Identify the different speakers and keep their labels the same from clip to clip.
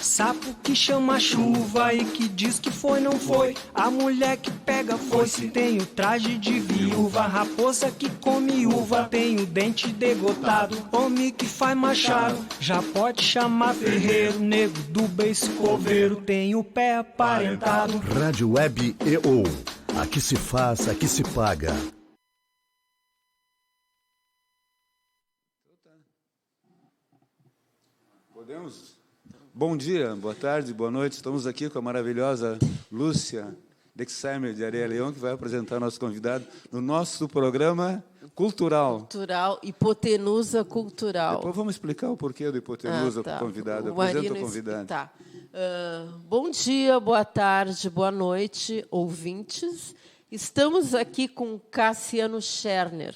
Speaker 1: Sapo que chama chuva e que diz que foi, não foi. A mulher que pega foice tem o traje de viúva. Raposa que come uva tem o dente degotado. Homem que faz machado já pode chamar ferreiro. Nego do beiço coveiro tem o pé aparentado.
Speaker 2: Rádio Web EO. Aqui se faz, aqui se paga.
Speaker 3: Podemos? Bom dia, boa tarde, boa noite. Estamos aqui com a maravilhosa Lúcia Dexheimer de Areia Leão, que vai apresentar nosso convidado no nosso programa cultural.
Speaker 4: Cultural, hipotenusa cultural.
Speaker 3: Depois vamos explicar o porquê do hipotenusa para o convidado. Apresenta o convidado.
Speaker 4: Tá. Bom dia, boa tarde, boa noite, ouvintes. Estamos aqui com Cassiano Scherner,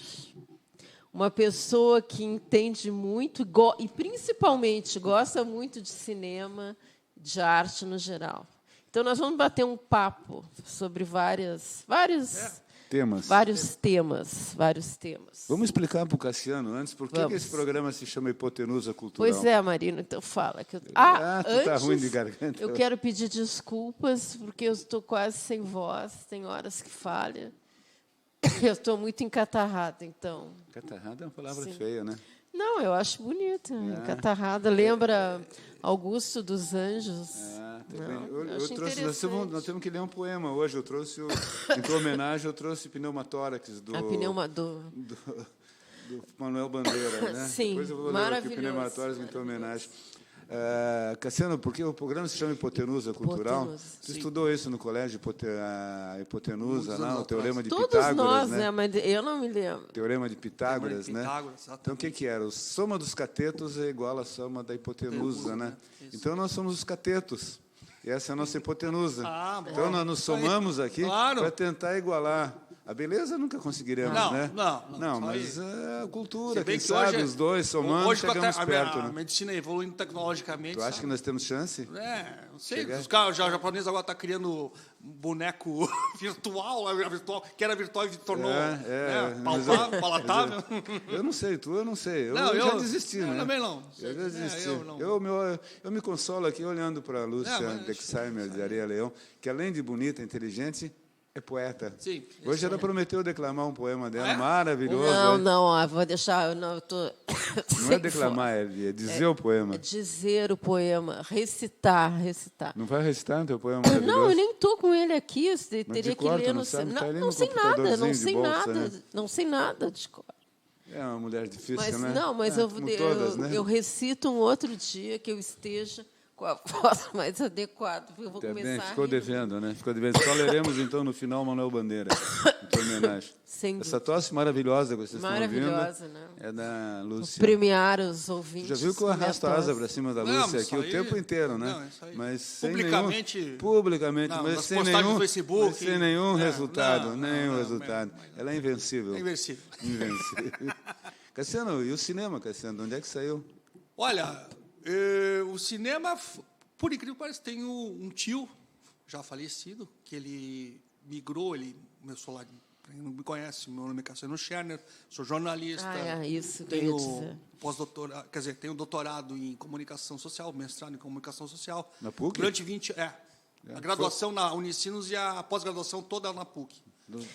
Speaker 4: uma pessoa que entende muito e, principalmente, gosta muito de cinema, de arte no geral. Então, nós vamos bater um papo sobre vários temas.
Speaker 3: Vamos explicar para o Cassiano antes por que esse programa se chama Hipotenusa Cultural.
Speaker 4: Pois é, Marina, então fala.
Speaker 3: Tu
Speaker 4: Antes,
Speaker 3: tá ruim de garganta.
Speaker 4: Eu quero pedir desculpas, porque eu estou quase sem voz, tem horas que falha. Eu estou muito encatarrada, então.
Speaker 3: Encatarrada é uma palavra
Speaker 4: Sim.
Speaker 3: feia, né?
Speaker 4: Não, eu acho bonita. Encatarrada lembra Augusto dos Anjos.
Speaker 3: Eu trouxe, nós temos que ler um poema hoje. Eu trouxe, em tua homenagem, eu trouxe Pneumatórax do Manuel Bandeira. Né?
Speaker 4: Sim,
Speaker 3: depois eu vou ler aqui o Pneumatórax em tua homenagem. Cassiano, por que o programa se chama Hipotenusa Cultural? Tu estudou isso no colégio, a hipotenusa, lá, o Teorema de Pitágoras,
Speaker 4: nós,
Speaker 3: né?
Speaker 4: Mas eu não me lembro.
Speaker 3: Teorema de Pitágoras, né? Então, o que era? A soma dos catetos é igual à soma da hipotenusa, né? Então, nós somos os catetos. E essa é a nossa hipotenusa. Então, nós nos somamos aqui para tentar igualar. A beleza nunca conseguiremos, né? Não, mas a cultura, quem sabe, os dois somando, hoje, chegamos perto.
Speaker 5: A medicina evoluindo tecnologicamente.
Speaker 3: Tu acha que nós temos chance?
Speaker 5: Não sei. Os japoneses agora estão criando um boneco virtual, que era virtual e se tornou palatável.
Speaker 3: Eu não sei, eu não sei. Eu já desisti, né?
Speaker 5: Eu também não.
Speaker 3: Eu já desisti. Eu me consolo aqui olhando para a Lúcia Dexheimer, de Areia Leão, que além de bonita, inteligente, é poeta.
Speaker 5: Sim.
Speaker 3: Hoje ela prometeu declamar um poema dela maravilhoso.
Speaker 4: Não, vou deixar. Não
Speaker 3: é declamar, é dizer o poema.
Speaker 4: É dizer o poema, recitar.
Speaker 3: Não vai recitar o teu poema maravilhoso?
Speaker 4: Não, eu nem estou com ele aqui. Você teria que ler no.
Speaker 3: Não sei nada,
Speaker 4: não sei nada de cor.
Speaker 3: É uma mulher difícil, né?
Speaker 4: Não, mas eu recito um outro dia que eu esteja com a voz mais adequada. Eu vou começar
Speaker 3: bem, ficou devendo, né? Ficou devendo. Só leremos, então, no final, Manuel Bandeira, em tua homenagem. Essa tosse maravilhosa que vocês estão ouvindo
Speaker 4: né?
Speaker 3: é da Lúcia.
Speaker 4: Vou premiar os ouvintes.
Speaker 3: Já viu que eu arrasto a asa para cima da Lúcia aqui o tempo inteiro, né?
Speaker 5: Não, isso aí.
Speaker 3: Mas sem
Speaker 5: publicamente,
Speaker 3: mas sem nenhum resultado. Ela é invencível.
Speaker 5: Invencível.
Speaker 3: Cassiano, e o cinema, Cassiano? De onde é que saiu?
Speaker 5: Olha, o cinema, por incrível que pareça, tem um tio já falecido, que ele migrou, começou lá, quem não me conhece, meu nome é Cassiano Scherner, sou jornalista.
Speaker 4: Isso que
Speaker 5: tenho
Speaker 4: eu ia dizer.
Speaker 5: Pós-doutorado, quer dizer, tenho doutorado em comunicação social, mestrado em comunicação social.
Speaker 3: Na PUC?
Speaker 5: Durante 20 a graduação na Unicinos e a pós-graduação toda na PUC.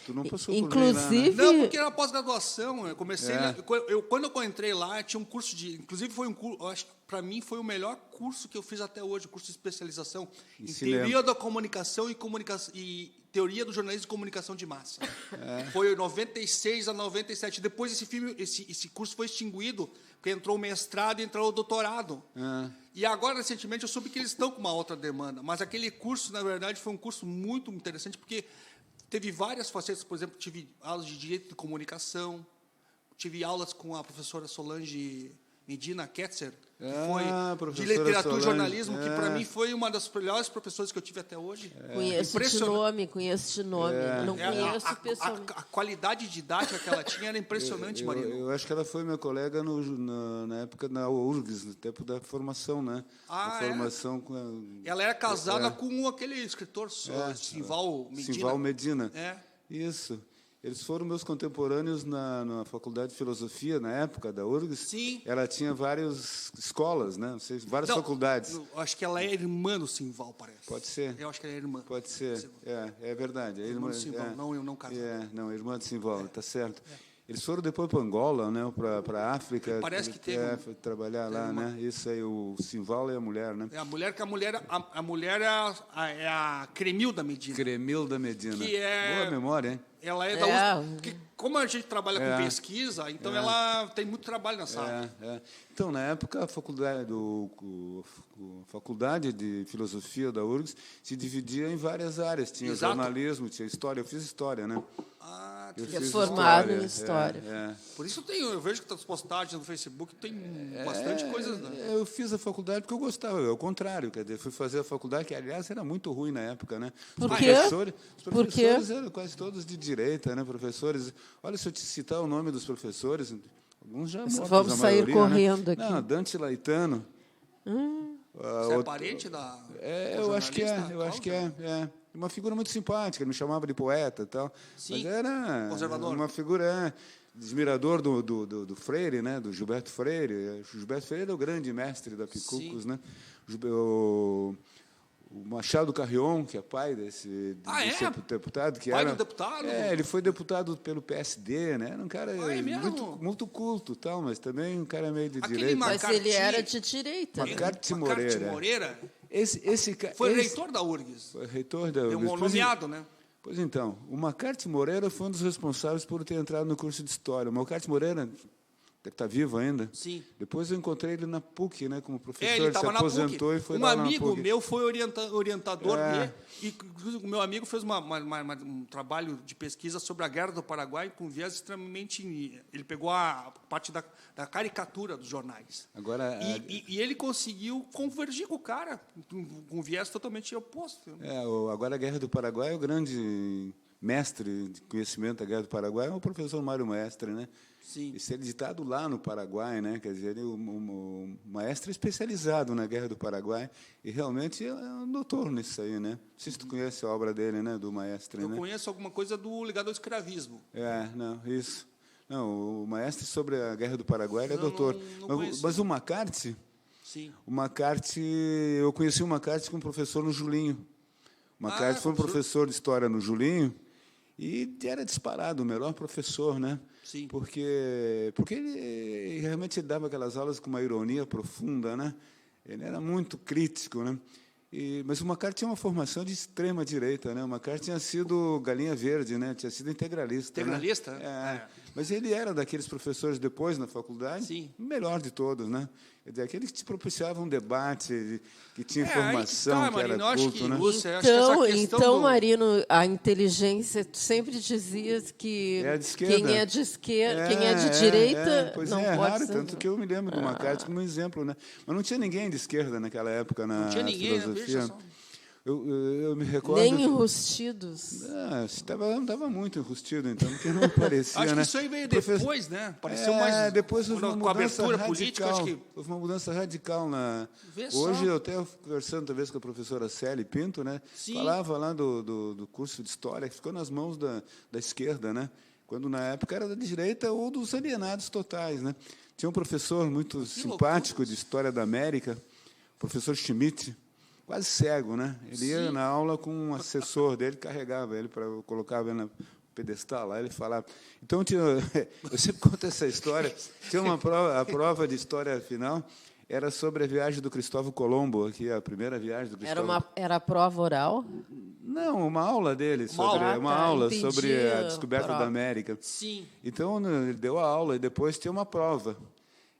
Speaker 3: Tu não passou
Speaker 4: inclusive
Speaker 3: por lá, né?
Speaker 5: Não, porque era pós-graduação. Eu comecei. Quando eu entrei lá, tinha um curso de. Inclusive, foi um curso. Acho que, para mim, foi o melhor curso que eu fiz até hoje, curso de especialização em teoria da comunicação e teoria do jornalismo de comunicação de massa. Foi 96 a 97. Depois, esse curso foi extinguido, porque entrou o mestrado e entrou o doutorado. E agora, recentemente, eu soube que eles estão com uma outra demanda. Mas aquele curso, na verdade, foi um curso muito interessante, porque teve várias facetas. Por exemplo, tive aulas de direito de comunicação, tive aulas com a professora Solange Medina Ketzer, que
Speaker 3: Ah,
Speaker 5: foi de
Speaker 3: professora
Speaker 5: literatura e
Speaker 3: Solange.
Speaker 5: jornalismo, que para mim foi uma das melhores professoras que eu tive até hoje.
Speaker 4: Conheço de nome. Não conheço pessoalmente.
Speaker 5: A qualidade didática que ela tinha era impressionante, Marino.
Speaker 3: Eu acho que ela foi minha colega na época da URGS, no tempo da formação, né?
Speaker 5: Ah,
Speaker 3: a formação com
Speaker 5: Ela era casada com aquele escritor, Simval Medina.
Speaker 3: Simval Medina.
Speaker 5: É.
Speaker 3: Isso. Eles foram meus contemporâneos na Faculdade de Filosofia, na época da URGS.
Speaker 5: Sim.
Speaker 3: Ela tinha várias escolas, né? Não sei, várias faculdades.
Speaker 5: Acho que ela é irmã do Simval, parece.
Speaker 3: Pode ser.
Speaker 5: Eu acho que ela é irmã.
Speaker 3: Pode ser. É verdade.
Speaker 5: Irmã do Simval, não casada.
Speaker 3: Não, irmã do Simval, tá certo. Eles foram depois para Angola, né? Para a África.
Speaker 5: Parece que teve.
Speaker 3: Foi trabalhar lá, né? Isso aí, o Simval e a mulher, né?
Speaker 5: A mulher é a Cremilda Medina.
Speaker 3: Cremilda Medina.
Speaker 5: Que é...
Speaker 3: Boa memória, hein?
Speaker 5: Ela é da USP, porque como a gente trabalha com pesquisa, então ela tem muito trabalho nessa área.
Speaker 3: Então, na época, a faculdade de filosofia da URGS se dividia em várias áreas. Tinha jornalismo, tinha história. Eu fiz história, né?
Speaker 4: Eu fiz formado em história.
Speaker 5: Por isso eu vejo que as postagens no Facebook tem bastante coisa. Né?
Speaker 3: Eu fiz a faculdade porque eu gostava, ao contrário, quer dizer, fui fazer a faculdade, que, aliás, era muito ruim na época, né?
Speaker 4: Por quê?
Speaker 3: Os professores eram quase todos de direita, né? Professores. Olha, se eu te citar o nome dos professores, alguns já mortos,
Speaker 4: vamos sair correndo aqui.
Speaker 3: Não, Dante Laetano.
Speaker 5: Você é parente da...
Speaker 3: eu acho que é. Eu acho que é. Uma figura muito simpática, ele me chamava de poeta e tal.
Speaker 5: Sim.
Speaker 3: Mas era
Speaker 5: Conservador.
Speaker 3: uma figura admirador do Freire, né? Do Gilberto Freire. O Gilberto Freire era o grande mestre da Picucos, né? O Machado Carrion, que é pai desse deputado, que
Speaker 5: pai
Speaker 3: era
Speaker 5: do deputado?
Speaker 3: ele foi deputado pelo PSD, né? Era um cara
Speaker 5: mesmo?
Speaker 3: muito culto, tal, mas também um cara meio de
Speaker 5: Aquele
Speaker 3: direita.
Speaker 4: Mas ele era de direita.
Speaker 3: Macarte
Speaker 5: Moreira. Foi reitor da URGS.
Speaker 3: Foi reitor da URGS.
Speaker 5: Deu um nomeado, né?
Speaker 3: Pois então, o Macarte Moreira foi um dos responsáveis por ter entrado no curso de História. O Macarte Moreira deve estar vivo ainda.
Speaker 5: Sim.
Speaker 3: Depois eu encontrei ele na PUC, né, como professor.
Speaker 5: Ele
Speaker 3: se aposentou e foi
Speaker 5: um
Speaker 3: lá na
Speaker 5: amigo
Speaker 3: PUC.
Speaker 5: meu foi orientador dele. E inclusive, o meu amigo fez um trabalho de pesquisa sobre a Guerra do Paraguai com viés extremamente... Ele pegou a parte da caricatura dos jornais.
Speaker 3: Agora,
Speaker 5: e ele conseguiu convergir com o cara, com um viés totalmente oposto.
Speaker 3: Agora a Guerra do Paraguai, o grande mestre de conhecimento da Guerra do Paraguai é o professor Mário Maestre, né?
Speaker 5: Sim.
Speaker 3: Isso é editado lá no Paraguai, né? Quer dizer, o maestro é especializado na Guerra do Paraguai e realmente é um doutor nisso aí, né? Não sei se tu conhece a obra dele, né? Do Maestre,
Speaker 5: Eu
Speaker 3: né?
Speaker 5: conheço alguma coisa ligado ao escravismo.
Speaker 3: Isso. Não, o Maestre sobre a Guerra do Paraguai ele é doutor. Mas o Macarte,
Speaker 5: Sim.
Speaker 3: Eu conheci o Macarte com um professor no Julinho. O Macarte foi um professor de história no Julinho e era disparado o melhor professor, né?
Speaker 5: Sim.
Speaker 3: Porque ele realmente dava aquelas aulas com uma ironia profunda, né? Ele era muito crítico, né? Mas o Macarte tinha uma formação de extrema direita, né? O Macarte tinha sido galinha verde, né? Tinha sido integralista.
Speaker 5: Integralista?
Speaker 3: Né? Mas ele era daqueles professores depois na faculdade,
Speaker 5: Sim.
Speaker 3: o melhor de todos, né? Quer dizer, aquele que te propiciava um debate, que tinha informação, que era culto, né?
Speaker 4: Então, Marino, a inteligência, tu sempre dizias que quem é de esquerda, quem é de direita, não pode
Speaker 3: raro,
Speaker 4: ser.
Speaker 3: tanto que eu me lembro do Macarte como exemplo, né? Mas não tinha ninguém de esquerda naquela época na filosofia. Eu me recordo...
Speaker 4: Nem enrustidos.
Speaker 3: Estava muito enrustido, então, porque não parecia,
Speaker 5: acho
Speaker 3: né?
Speaker 5: que isso aí veio depois, né? Pareceu mais...
Speaker 3: Depois houve uma
Speaker 5: com a
Speaker 3: mudança
Speaker 5: abertura
Speaker 3: radical,
Speaker 5: política, acho que...
Speaker 3: Houve uma mudança radical na...
Speaker 5: Hoje
Speaker 3: Hoje, eu até conversando, talvez, com a professora Célia Pinto, né?
Speaker 5: Sim.
Speaker 3: Falava lá do curso de História, que ficou nas mãos da esquerda, né? Quando, na época, era da direita ou dos alienados totais, né? Tinha um professor muito simpático de História da América, o professor Schmidt, quase cego, né? Ele ia na aula com um assessor dele, carregava ele, colocava ele no pedestal lá, ele falava. Então, eu sempre conto essa história. Tinha a prova de história final, era sobre a viagem do Cristóvão Colombo, aqui, a primeira viagem do Cristóvão.
Speaker 4: Era a prova oral?
Speaker 3: Não, uma aula dele, sobre a descoberta da América.
Speaker 5: Sim.
Speaker 3: Então, ele deu a aula e depois tinha uma prova.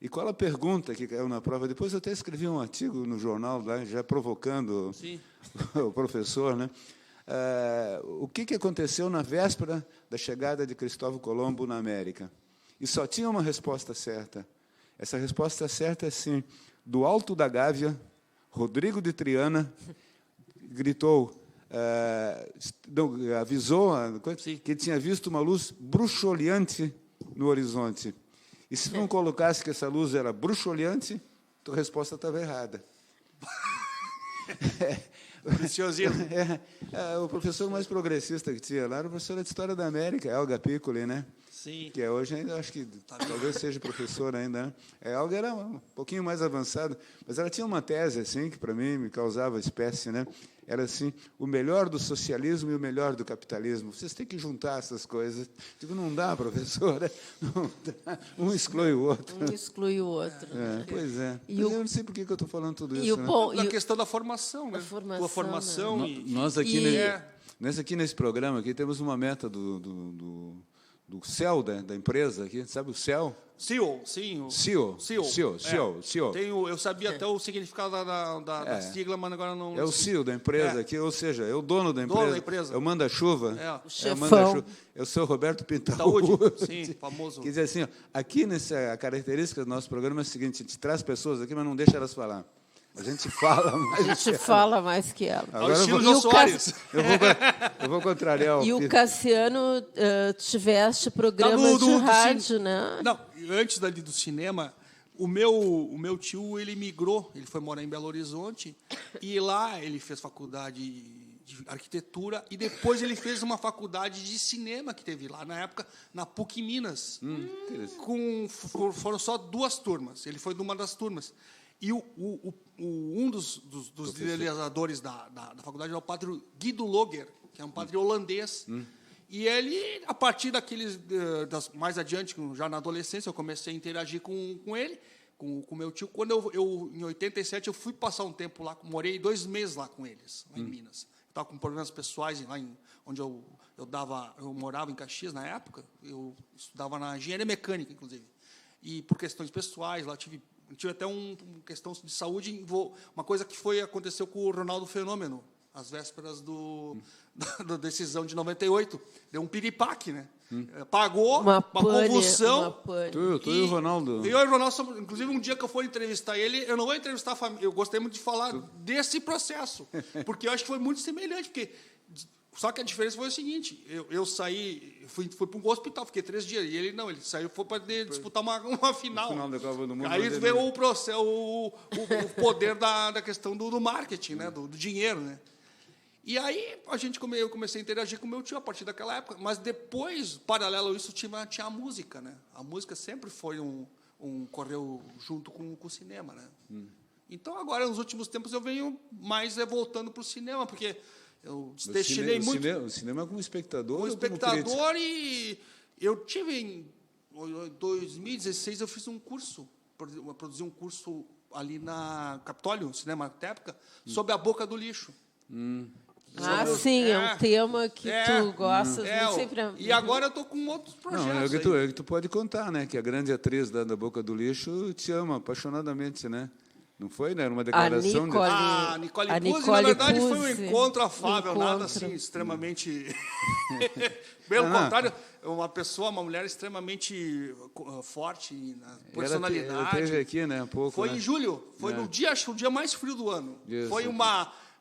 Speaker 3: E qual a pergunta que caiu na prova? Depois eu até escrevi um artigo no jornal, lá, já provocando o professor, né? O que aconteceu na véspera da chegada de Cristóvão Colombo na América? E só tinha uma resposta certa. Essa resposta certa é sim. Do alto da Gávea, Rodrigo de Triana gritou, avisou que tinha visto uma luz bruxuleante no horizonte. E se não colocasse que essa luz era bruxuleante, tua resposta estava errada. O professor mais progressista que tinha lá era o professor de História da América, Helga Piccoli, né?
Speaker 5: Sim.
Speaker 3: Que hoje ainda acho que talvez seja professor ainda. Né? A Helga era um pouquinho mais avançada, mas ela tinha uma tese assim que para mim me causava espécie, né? Era assim, o melhor do socialismo e o melhor do capitalismo. Vocês têm que juntar essas coisas. Digo, não dá, professora. Não dá. Um exclui o outro.
Speaker 4: Um exclui o outro.
Speaker 3: Pois é.
Speaker 4: E
Speaker 3: Mas eu não sei por que eu estou falando tudo isso. Né?
Speaker 5: Da questão da formação, né?
Speaker 4: A formação,
Speaker 5: né?
Speaker 3: Nós aqui, nesse programa aqui temos uma meta do CEL da empresa aqui, sabe o CEL?
Speaker 5: CEO, sim.
Speaker 3: CEO.
Speaker 5: Eu sabia até o significado da sigla, mas agora não...
Speaker 3: É o CEO da empresa aqui, ou seja, é o dono da empresa. Eu mando a chuva.
Speaker 4: O chefão.
Speaker 3: Eu sou o Roberto Pintaúdi.
Speaker 5: Sim, famoso.
Speaker 3: Quer dizer assim, aqui a característica do nosso programa é a seguinte, a gente traz pessoas aqui, mas não deixa elas falar. A gente fala mais.
Speaker 4: A gente fala mais que ela.
Speaker 5: Agora
Speaker 3: eu vou contrariar o
Speaker 4: E o Cassiano, tiveste programa de rádio, né?
Speaker 5: Não, antes dali do cinema, o meu tio, ele migrou, ele foi morar em Belo Horizonte, e lá ele fez faculdade de arquitetura, e depois ele fez uma faculdade de cinema que teve lá, na época, na PUC Minas. Foram só 2 turmas, ele foi de uma das turmas. E um dos idealizadores da faculdade é o padre Guido Loger, que é um padre holandês. E ele, a partir mais adiante, já na adolescência, eu comecei a interagir com ele, com o meu tio. Quando em 87, eu fui passar um tempo lá, morei 2 meses lá com eles, lá em Minas. Estava com problemas pessoais, lá onde eu morava em Caxias na época, eu estudava na engenharia mecânica, inclusive. E por questões pessoais, lá tive até uma questão de saúde, uma coisa que aconteceu com o Ronaldo Fenômeno, às vésperas da decisão de 98. Deu um piripaque, né? Pagou, uma convulsão.
Speaker 3: Tu e o Ronaldo.
Speaker 5: Eu e o Ronaldo, inclusive, um dia que eu for entrevistar ele, eu não vou entrevistar a família, eu gostei muito de falar desse processo, porque eu acho que foi muito semelhante, só que a diferença foi o seguinte, eu saí, fui para um hospital, fiquei 3 dias, e ele não, ele saiu, foi para disputar uma final.
Speaker 3: Da Copa do Mundo.
Speaker 5: Aí veio o processo, o poder da questão do marketing, né, do dinheiro, né. E aí eu comecei a interagir com o meu tio a partir daquela época, mas depois, paralelo a isso, tinha a música, né. A música sempre foi correu junto com o cinema, né. Então, agora, nos últimos tempos, eu venho mais voltando para o cinema, porque eu destinei muito...
Speaker 3: O cinema como espectador?
Speaker 5: Como espectador, e eu tive, em 2016, eu fiz um curso, produzi um curso ali na Capitólio, Cinemateca, sobre A Boca do Lixo.
Speaker 4: Sim, é um tema que tu gostas.
Speaker 5: E agora eu estou com outros projetos.
Speaker 3: Não, é que tu pode contar, né? Que a grande atriz da Boca do Lixo te ama apaixonadamente, né? Não foi, né? Era uma declaração...
Speaker 5: A Nicole Puzzi, na verdade, foi um encontro afável, nada assim, extremamente... Pelo contrário, uma mulher extremamente forte na personalidade.
Speaker 3: Ela teve aqui, né? Pouco,
Speaker 5: foi em julho, foi no dia, acho que o dia mais frio do ano.
Speaker 3: Isso.
Speaker 5: Foi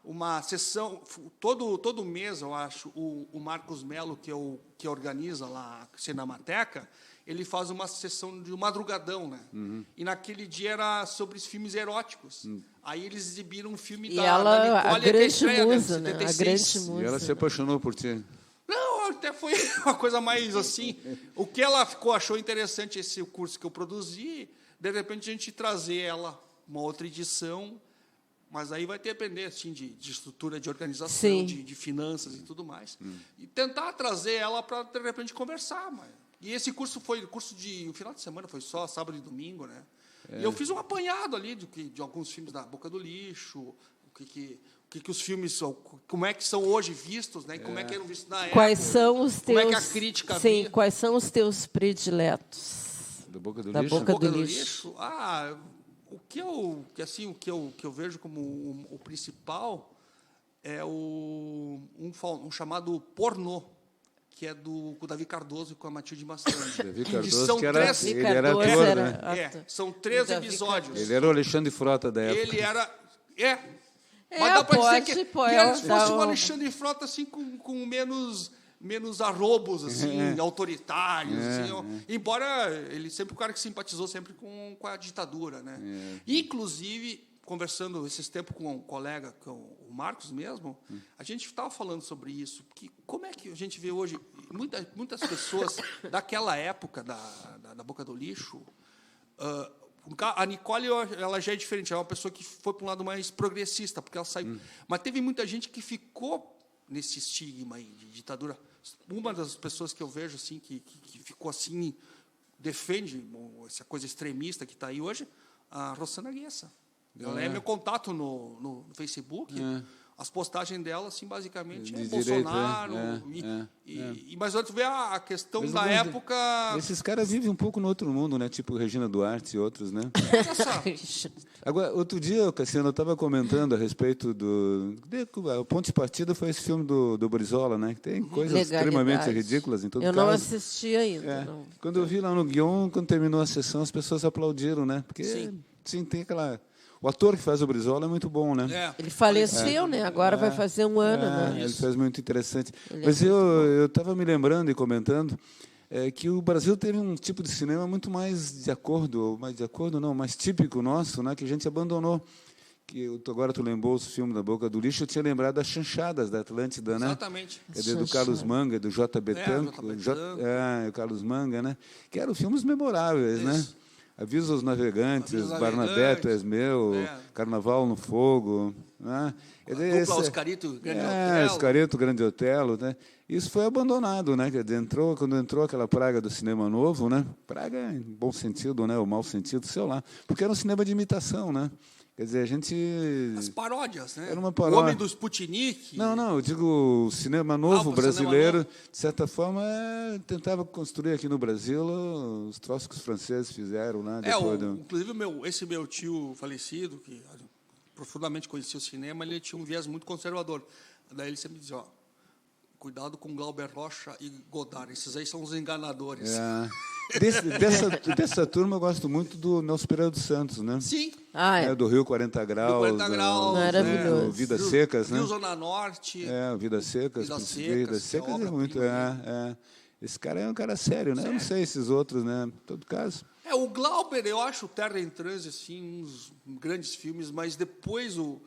Speaker 5: uma sessão, todo mês, eu acho, o Marcos Melo, que organiza lá a Cinemateca, ele faz uma sessão de madrugadão, né? E naquele dia era sobre os filmes eróticos. Aí eles exibiram um filme da Nicole,
Speaker 4: a grande musa, né? A grande musa.
Speaker 3: E ela se apaixonou por ti.
Speaker 5: Não, até foi uma coisa mais assim. O que ela achou interessante, esse curso que eu produzi, de repente a gente trazer ela, uma outra edição, mas aí vai ter que depender assim, de estrutura de organização, de finanças e tudo mais. E tentar trazer ela para, de repente, conversar, E esse curso foi curso de... O final de semana foi só sábado e domingo, né? E eu fiz um apanhado ali de alguns filmes da Boca do Lixo, o que os filmes... Como é que são hoje vistos, né? Como é que eram vistos na época.
Speaker 4: Quais são os teus...
Speaker 5: Como é que a crítica vinha.
Speaker 4: Quais são os teus prediletos?
Speaker 3: Da Boca do
Speaker 4: da
Speaker 3: Lixo?
Speaker 4: Boca do Lixo.
Speaker 5: O que eu vejo como o principal é um chamado pornô, que é com o Davi Cardoso e com a Matilde Mastrange.
Speaker 3: Davi Cardoso,
Speaker 5: são
Speaker 3: que era,
Speaker 5: três,
Speaker 3: ele era ator, né?
Speaker 5: São 3 episódios.
Speaker 3: Ele era o Alexandre Frota da época.
Speaker 5: Ele era... Mas dá para dizer que era se fosse o
Speaker 4: um
Speaker 5: Alexandre Frota assim, com menos arrobos, assim, autoritários. Assim, embora ele sempre o cara que simpatizou sempre com a ditadura. Né? Inclusive, conversando esses tempos com um colega, com o Marcos mesmo, a gente estava falando sobre isso. Que como é que a gente vê hoje muitas pessoas daquela época da Boca do Lixo... a Nicole, ela já é diferente, ela é uma pessoa que foi para um lado mais progressista, porque ela saiu. Mas teve muita gente que ficou nesse estigma aí de ditadura. Uma das pessoas que eu vejo assim que ficou assim, defende essa coisa extremista que está aí hoje, a Rosana Guessa. Ela é meu contato no Facebook. As postagens dela, assim, basicamente, é Bolsonaro. Mas antes vê a questão da época...
Speaker 3: Esses caras vivem um pouco no outro mundo, né? Tipo Regina Duarte e outros, né? Agora, outro dia, Cassiano, eu estava comentando a respeito o ponto de partida foi esse filme do Brizola, né? Que tem coisas extremamente ridículas em todo caso.
Speaker 4: Eu não assisti ainda. Não.
Speaker 3: Quando eu vi lá no Guion, quando terminou a sessão, as pessoas aplaudiram, né? Porque, sim tem aquela... O ator que faz o Brizola é muito bom, né?
Speaker 4: Ele faleceu, né? Agora vai fazer um ano, né?
Speaker 3: Ele faz muito interessante. Mas eu estava me lembrando e comentando que o Brasil teve um tipo de cinema muito mais mais típico nosso, né? Que a gente abandonou. Agora tu lembrou o filme da Boca do Lixo, eu tinha lembrado das Chanchadas da Atlântida, né?
Speaker 5: Exatamente.
Speaker 3: Do Carlos Manga, do J.B. Tanco. O Carlos Manga, né? Que eram filmes memoráveis, né? Avisa os Navegantes, Barnabé, Tu És Meu, Carnaval no Fogo. Né?
Speaker 5: Dupla Oscarito, Grande Otelo.
Speaker 3: Oscarito, Grande Otelo. Né? Isso foi abandonado, né? Quando entrou aquela praga do cinema novo, né? Praga em bom sentido, né? Ou mau sentido, sei lá. Porque era um cinema de imitação, né? Quer dizer, a gente...
Speaker 5: As paródias, né?
Speaker 3: Era uma paródia.
Speaker 5: O Homem do Sputnik.
Speaker 3: Não, eu digo o cinema novo brasileiro, de certa forma, tentava construir aqui no Brasil os troços que os franceses fizeram, né?
Speaker 5: Inclusive, esse meu tio falecido, que profundamente conhecia o cinema, ele tinha um viés muito conservador. Daí ele sempre dizia, cuidado com Glauber Rocha e Godard, esses aí são os enganadores.
Speaker 3: Dessa turma eu gosto muito do Nelson Pereira dos Santos, né?
Speaker 5: Sim.
Speaker 3: Do Rio 40 Graus.
Speaker 5: 40 Graus.
Speaker 4: Maravilhoso.
Speaker 3: Vidas Secas, né?
Speaker 5: Rio Zona Norte.
Speaker 3: Vidas Secas. Vidas Secas é muito. Esse cara é um cara sério, né? Eu não sei esses outros, né? Em todo caso.
Speaker 5: O Glauber, eu acho Terra em Transe, assim, uns grandes filmes, mas depois o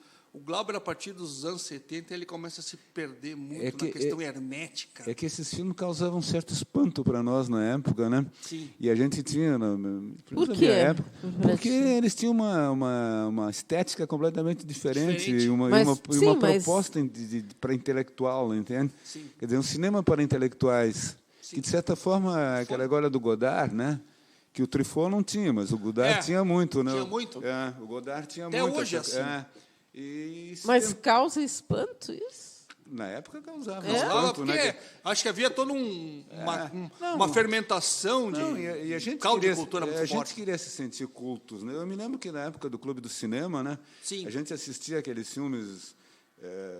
Speaker 5: Glauber, a partir dos anos 70, ele começa a se perder muito na questão hermética.
Speaker 3: É que esses filmes causavam um certo espanto para nós na época, né?
Speaker 5: Sim.
Speaker 3: E a gente tinha,
Speaker 4: Por quê?
Speaker 3: Época, porque eles tinham uma estética completamente diferente e uma proposta para intelectual, entende?
Speaker 5: Sim.
Speaker 3: Quer dizer, um cinema para intelectuais, que, de certa forma, aquela agora do Godard, né? Que o Truffaut não tinha, mas o Godard tinha muito, né?
Speaker 5: Tinha muito.
Speaker 3: O Godard tinha
Speaker 5: até
Speaker 3: muito.
Speaker 5: Até hoje, assim.
Speaker 4: Mas causa espanto isso?
Speaker 3: Na época causava
Speaker 5: espanto, porque né? Acho que havia toda uma fermentação de
Speaker 3: a gente
Speaker 5: caldo de cultura muito forte.
Speaker 3: A gente queria se sentir cultos. Né? Eu me lembro que na época do Clube do Cinema, né?
Speaker 5: Sim.
Speaker 3: A gente assistia aqueles filmes,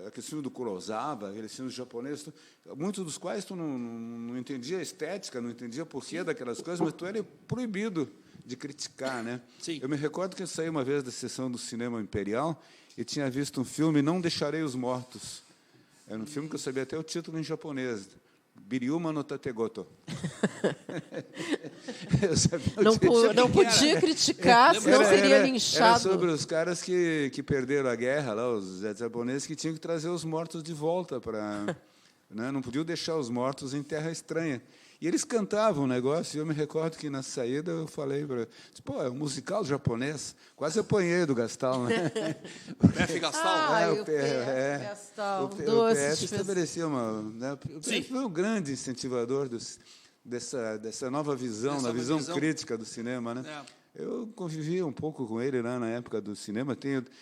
Speaker 3: aquele filme do Kurosawa, aqueles filmes japoneses, muitos dos quais tu não entendia a estética, não entendia o porquê daquelas coisas, mas tu era proibido de criticar, né?
Speaker 5: Sim.
Speaker 3: Eu me recordo que eu saí uma vez da sessão do Cinema Imperial e tinha visto um filme, Não Deixarei os Mortos. Era um filme que eu sabia até o título em japonês. Biryuma no Tategoto.
Speaker 4: Não podia criticar, senão seria linchado.
Speaker 3: Era sobre os caras que perderam a guerra, lá, os japoneses, que tinham que trazer os mortos de volta para... né? Não podiam deixar os mortos em terra estranha. E eles cantavam o negócio, e eu me recordo que na saída eu falei para eles, é um musical japonês. Quase apanhei do Gastal, né?
Speaker 5: O PF Gastal.
Speaker 4: O PF Gastal.
Speaker 3: O PF estabelecia o PF foi um grande incentivador dessa nova visão, visão crítica do cinema, né? Eu convivi um pouco com ele lá na época do cinema.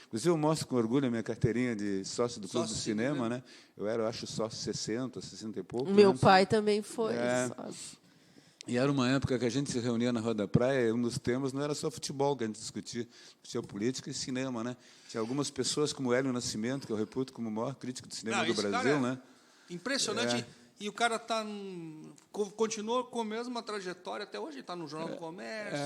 Speaker 3: Inclusive, eu mostro com orgulho a minha carteirinha de sócio do Clube do Cinema, né? Eu era, acho, sócio 60 e pouco.
Speaker 4: Meu pai também foi sócio.
Speaker 3: E era uma época que a gente se reunia na Roda da Praia, e um dos temas não era só futebol que a gente discutia política e cinema, né? Tinha algumas pessoas como Hélio Nascimento, que eu reputo como o maior crítico de cinema do Brasil, né?
Speaker 5: Impressionante. E o cara continua com a mesma trajetória até hoje, está no Jornal do Comércio.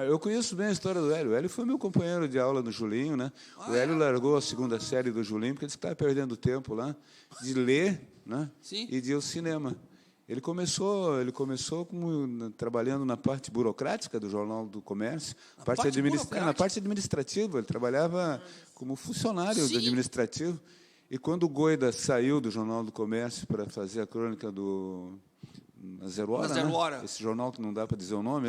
Speaker 3: Eu conheço bem a história do Hélio. O Hélio foi meu companheiro de aula no Julinho, né? O Hélio largou a segunda série do Julinho porque ele disse que estava perdendo tempo lá de ler, né?
Speaker 5: Sim.
Speaker 3: E de ir ao cinema. Ele começou trabalhando na parte burocrática do Jornal do Comércio, na parte administrativa. Ele trabalhava como funcionário administrativo. E quando o Goida saiu do Jornal do Comércio para fazer a crônica do Zero Hora, né? Esse jornal que não dá para dizer o nome,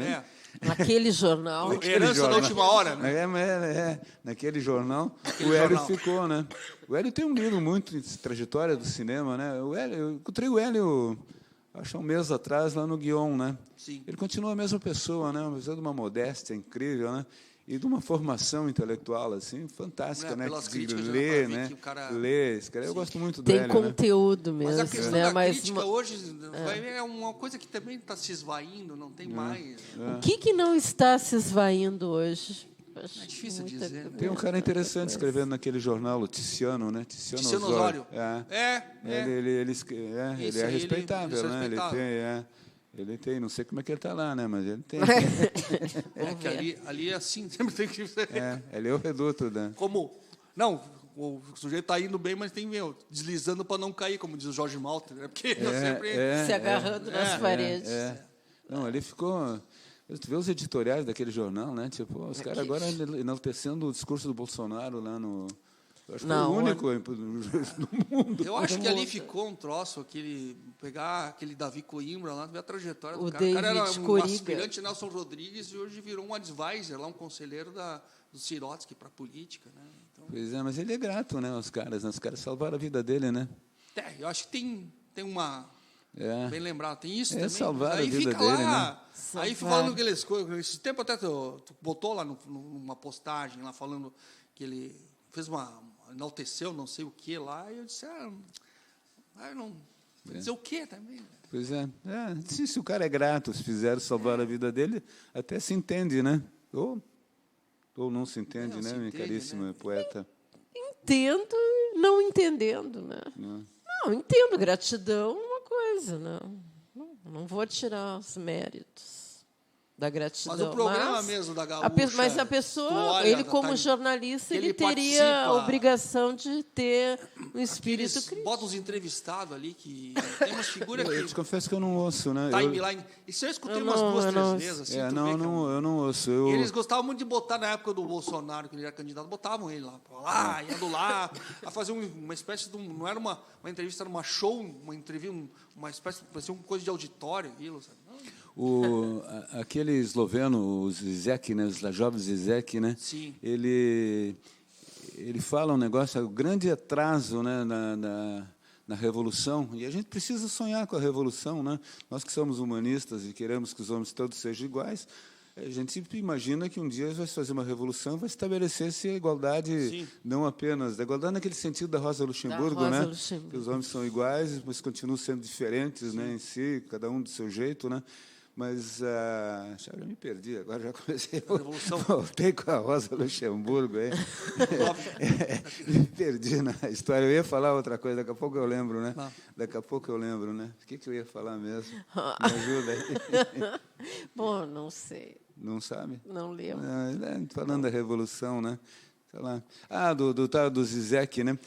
Speaker 4: Naquele jornal.
Speaker 5: Herança da última hora, né?
Speaker 3: Naquele jornal, o Hélio ficou, né? O Hélio tem um livro muito de trajetória do cinema, né? Eu encontrei o Hélio, acho um mês atrás, lá no Guion, né?
Speaker 5: Sim.
Speaker 3: Ele continua a mesma pessoa, né? Apesar de uma modéstia incrível, né? E de uma formação intelectual assim fantástica, né?
Speaker 5: Pelas
Speaker 3: De
Speaker 5: críticas,
Speaker 3: ler, né?
Speaker 5: Que o cara...
Speaker 3: Ler, escrever. Eu gosto muito do
Speaker 4: Tem
Speaker 3: Hélio,
Speaker 4: conteúdo
Speaker 3: né?
Speaker 4: mesmo.
Speaker 5: Mas a questão
Speaker 4: né?
Speaker 5: da crítica hoje é uma coisa que também está se esvaindo, não tem mais.
Speaker 4: O que não está se esvaindo hoje?
Speaker 5: É difícil dizer.
Speaker 3: Tem um cara interessante escrevendo naquele jornal, o Tiziano, né?
Speaker 5: Tiziano Osório.
Speaker 3: Ele é respeitável, né? Ele tem, não sei como é que ele está lá, né? Mas ele tem.
Speaker 5: Que ali é assim, sempre tem que ser.
Speaker 3: Ele é o reduto, né?
Speaker 5: Não, o sujeito está indo bem, mas tem deslizando para não cair, como diz o Jorge Malta, né? Porque sempre
Speaker 4: se agarrando nas paredes.
Speaker 3: Não, ele ficou. Tu vê os editoriais daquele jornal, né? Tipo, os caras agora enaltecendo o discurso do Bolsonaro lá no. Eu acho que foi o único no mundo.
Speaker 5: Eu acho que ali ficou um troço, pegar aquele Davi Coimbra lá, ver a trajetória do cara.
Speaker 4: O
Speaker 5: cara era um
Speaker 4: Coriga.
Speaker 5: aspirante Nelson Rodrigues e hoje virou um advisor, lá, um conselheiro do Sirotsky para a política. Né? Então,
Speaker 3: pois é, mas ele é grato, né? Os caras salvaram a vida dele, né?
Speaker 5: Eu acho que tem uma... Bem lembrado, tem isso também.
Speaker 3: Salvar a vida
Speaker 5: fica
Speaker 3: dele,
Speaker 5: lá,
Speaker 3: né?
Speaker 5: Aí fica falando aqueles coisas. Esse tempo até tu botou lá numa postagem, lá falando que ele fez enalteceu não sei o que lá, e eu disse, não vou dizer o que também. Né?
Speaker 3: Pois é. Se o cara é grato, se fizeram salvar a vida dele, até se entende, né? Ou não se entende, né, minha caríssima poeta?
Speaker 4: Entendo, não entendendo, né? Não, entendo, gratidão é uma coisa, não vou tirar os méritos da gratidão.
Speaker 5: Mas o programa mesmo da Gaúcha...
Speaker 4: Mas a pessoa, ele como jornalista, ele teria a obrigação de ter um espírito crítico.
Speaker 5: Bota uns entrevistados ali, que tem umas figuras que...
Speaker 3: Eu te confesso que eu não ouço, né?
Speaker 5: Timeline. Isso eu escutei umas 2-3 vezes. Assim,
Speaker 3: eu não ouço.
Speaker 5: Eles gostavam muito de botar, na época do Bolsonaro, que ele era candidato, botavam ele lá, indo lá, a fazer uma espécie de... Não era uma entrevista, era uma show, uma entrevista, uma espécie, parecia uma coisa de auditório, aquilo, sabe?
Speaker 3: Aquele esloveno, o Zizek, né, os jovens Zizek, né?
Speaker 5: Sim.
Speaker 3: Ele fala um negócio, o grande atraso, né, na revolução, e a gente precisa sonhar com a revolução, né? Nós que somos humanistas e queremos que os homens todos sejam iguais, a gente sempre imagina que um dia vai se fazer uma revolução, vai estabelecer-se a igualdade,
Speaker 5: sim,
Speaker 3: não apenas a igualdade naquele sentido da Rosa Luxemburgo, né? Que os homens são iguais, mas continuam sendo diferentes, né, em si, cada um do seu jeito, né? Mas já me perdi, agora já comecei. Voltei com a Rosa Luxemburgo. Me perdi na história. Eu ia falar outra coisa, daqui a pouco eu lembro, né? Daqui a pouco eu lembro, né? O que eu ia falar mesmo? Me ajuda aí.
Speaker 4: Bom, não sei.
Speaker 3: Não sabe?
Speaker 4: Não lembro.
Speaker 3: Falando da Revolução, né? Sei lá. Do Zizek, né?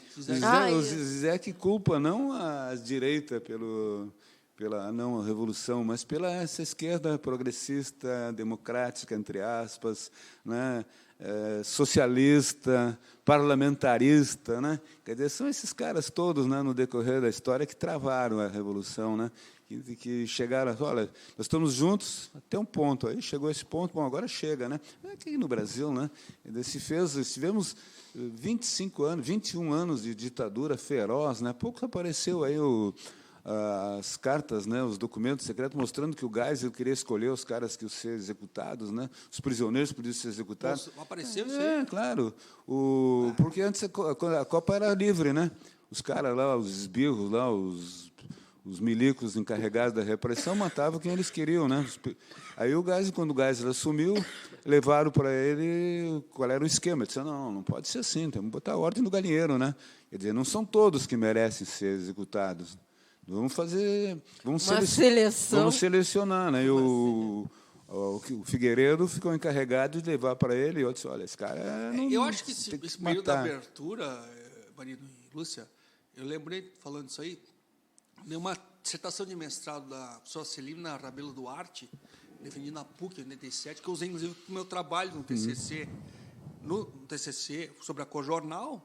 Speaker 3: O Zizek culpa não a direita pela não a revolução, mas pela essa esquerda progressista, democrática, entre aspas, né, socialista, parlamentarista, né? Quer dizer, são esses caras todos, né, no decorrer da história que travaram a revolução, né? Que chegaram, olha, nós estamos juntos até um ponto, aí chegou esse ponto, bom, agora chega, né? Aqui no Brasil, né? Tivemos 21 anos de ditadura feroz, né? Pouco apareceu aí as cartas, né, os documentos secretos mostrando que o Geisel queria escolher os caras que iam ser executados, né, os prisioneiros podiam ser executados.
Speaker 5: Apareceu isso aí?
Speaker 3: Claro. Porque antes a Copa era livre, né? Os caras lá, os esbirros lá, os milicos encarregados da repressão matavam quem eles queriam, né? Aí quando o Geisel assumiu, levaram para ele qual era o esquema. Ele disse, não pode ser assim, temos que botar ordem no galinheiro, né? Quer dizer, não são todos que merecem ser executados. vamos
Speaker 4: seleção.
Speaker 3: Vamos selecionar, né? E o Figueiredo ficou encarregado de levar para ele, e eu disse, olha, esse cara não,
Speaker 5: eu acho que esse período da
Speaker 3: matar.
Speaker 5: abertura, Marino e Lúcia, eu lembrei, falando isso aí, de uma dissertação de mestrado da professora Celina Rabelo Duarte, defendida na PUC em 87, que eu usei, inclusive, no meu trabalho no TCC, sobre a Cojornal,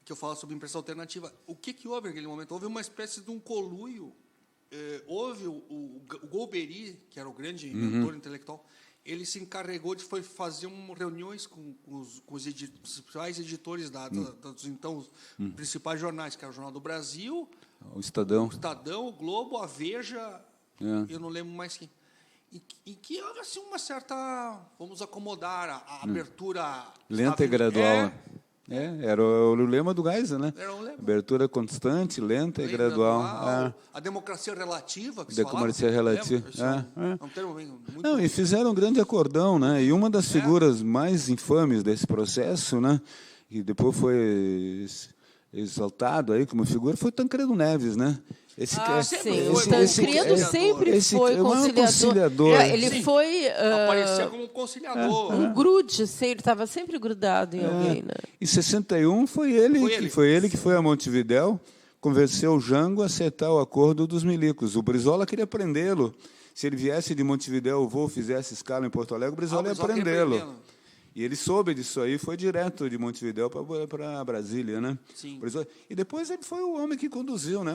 Speaker 5: que eu falo sobre impressão alternativa. O que houve naquele momento? Houve uma espécie de um conluio. Houve o Golbery, que era o grande mentor intelectual, ele se encarregou de fazer reuniões com os principais editores dos então principais jornais, que era o Jornal do Brasil,
Speaker 3: o Estadão,
Speaker 5: o Globo, a Veja, eu não lembro mais quem. E que houve assim, uma certa, vamos acomodar, a abertura...
Speaker 3: Lenta e gradual. Era o lema do Geisel, né?
Speaker 5: Era um lema.
Speaker 3: Abertura constante, lenta e gradual.
Speaker 5: A democracia relativa, que
Speaker 3: democracia relativa.
Speaker 5: É um termo muito...
Speaker 3: Não, e fizeram um grande acordão, né? E uma das figuras mais infames desse processo, né? E depois foi exaltado aí como figura, foi Tancredo Neves, né?
Speaker 4: Sim, o Tancredo sempre foi conciliador. Ele foi...
Speaker 5: aparecia como conciliador.
Speaker 4: Um grude, ele estava sempre grudado em alguém. Né?
Speaker 3: Em 61 foi ele que foi a Montevidéu, convenceu o Jango a aceitar o acordo dos milicos. O Brizola queria prendê-lo. Se ele viesse de Montevidéu, o voo fizesse escala em Porto Alegre, o Brizola ia prendê-lo. E ele soube disso aí, foi direto de Montevidéu para Brasília, né?
Speaker 5: Sim.
Speaker 3: E depois ele foi o homem que conduziu, né?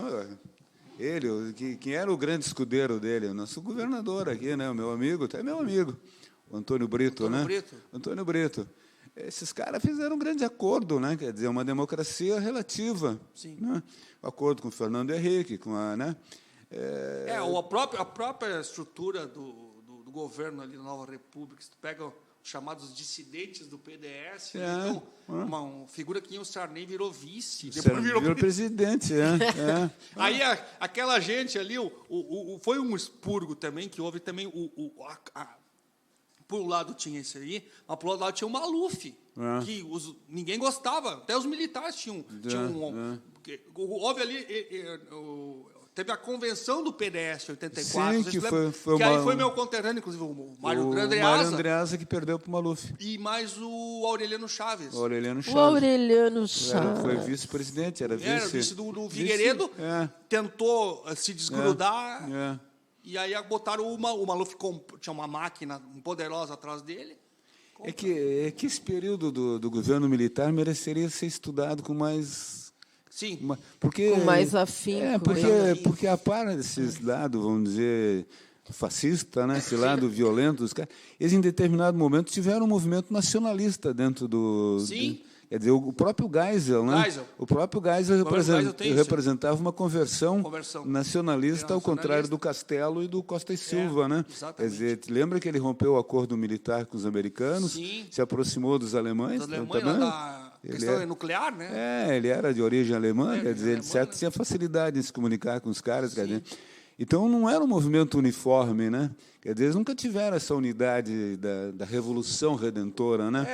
Speaker 3: Ele, quem era o grande escudeiro dele, o nosso governador aqui, né? O meu amigo, até meu amigo, o Antônio Brito, né? Antônio Brito. Esses caras fizeram um grande acordo, né? Quer dizer, uma democracia relativa.
Speaker 5: Sim.
Speaker 3: Né? O acordo com o Fernando Henrique, com a, né?
Speaker 5: A própria estrutura do governo ali da Nova República, se tu pega chamados dissidentes do PDS, então, uma figura que o Sarney virou vice, depois virou
Speaker 3: presidente.
Speaker 5: Aí aquela gente ali, foi um expurgo também, que houve também, por um lado tinha esse aí, mas por outro lado tinha o Maluf, que ninguém gostava, até os militares tinham houve ali... Teve a convenção do PDS em 84.
Speaker 3: Sim, que
Speaker 5: aí foi meu conterrâneo, inclusive, o Mário Andreasa.
Speaker 3: Mário Andreasa, que perdeu para o Maluf.
Speaker 5: E mais o Aureliano Chaves.
Speaker 3: O Aureliano Chaves. Foi vice-presidente, era vice
Speaker 5: do Figueiredo. Tentou se desgrudar. E aí botaram o Maluf, tinha uma máquina poderosa atrás dele.
Speaker 3: É que esse período do governo militar mereceria ser estudado com mais...
Speaker 5: Sim.
Speaker 4: Com mais afinco.
Speaker 3: Porque a par desses lados, vamos dizer, fascista, né? Esse lado violento dos caras, eles, em determinado momento, tiveram um movimento nacionalista dentro do...
Speaker 5: Sim.
Speaker 3: Quer dizer, o próprio Geisel, né? O próprio Geisel representava uma conversão nacionalista, ao contrário do Castelo e do Costa e Silva, né?
Speaker 5: Exatamente.
Speaker 3: Quer dizer, lembra que ele rompeu o acordo militar com os americanos, se aproximou dos alemães?
Speaker 5: Questão nuclear, né?
Speaker 3: Ele era de origem alemã, quer dizer, ele certo tinha facilidade em se comunicar com os caras, quer dizer. Então não era um movimento uniforme, né? Quer dizer, eles nunca tiveram essa unidade da Revolução Redentora, né?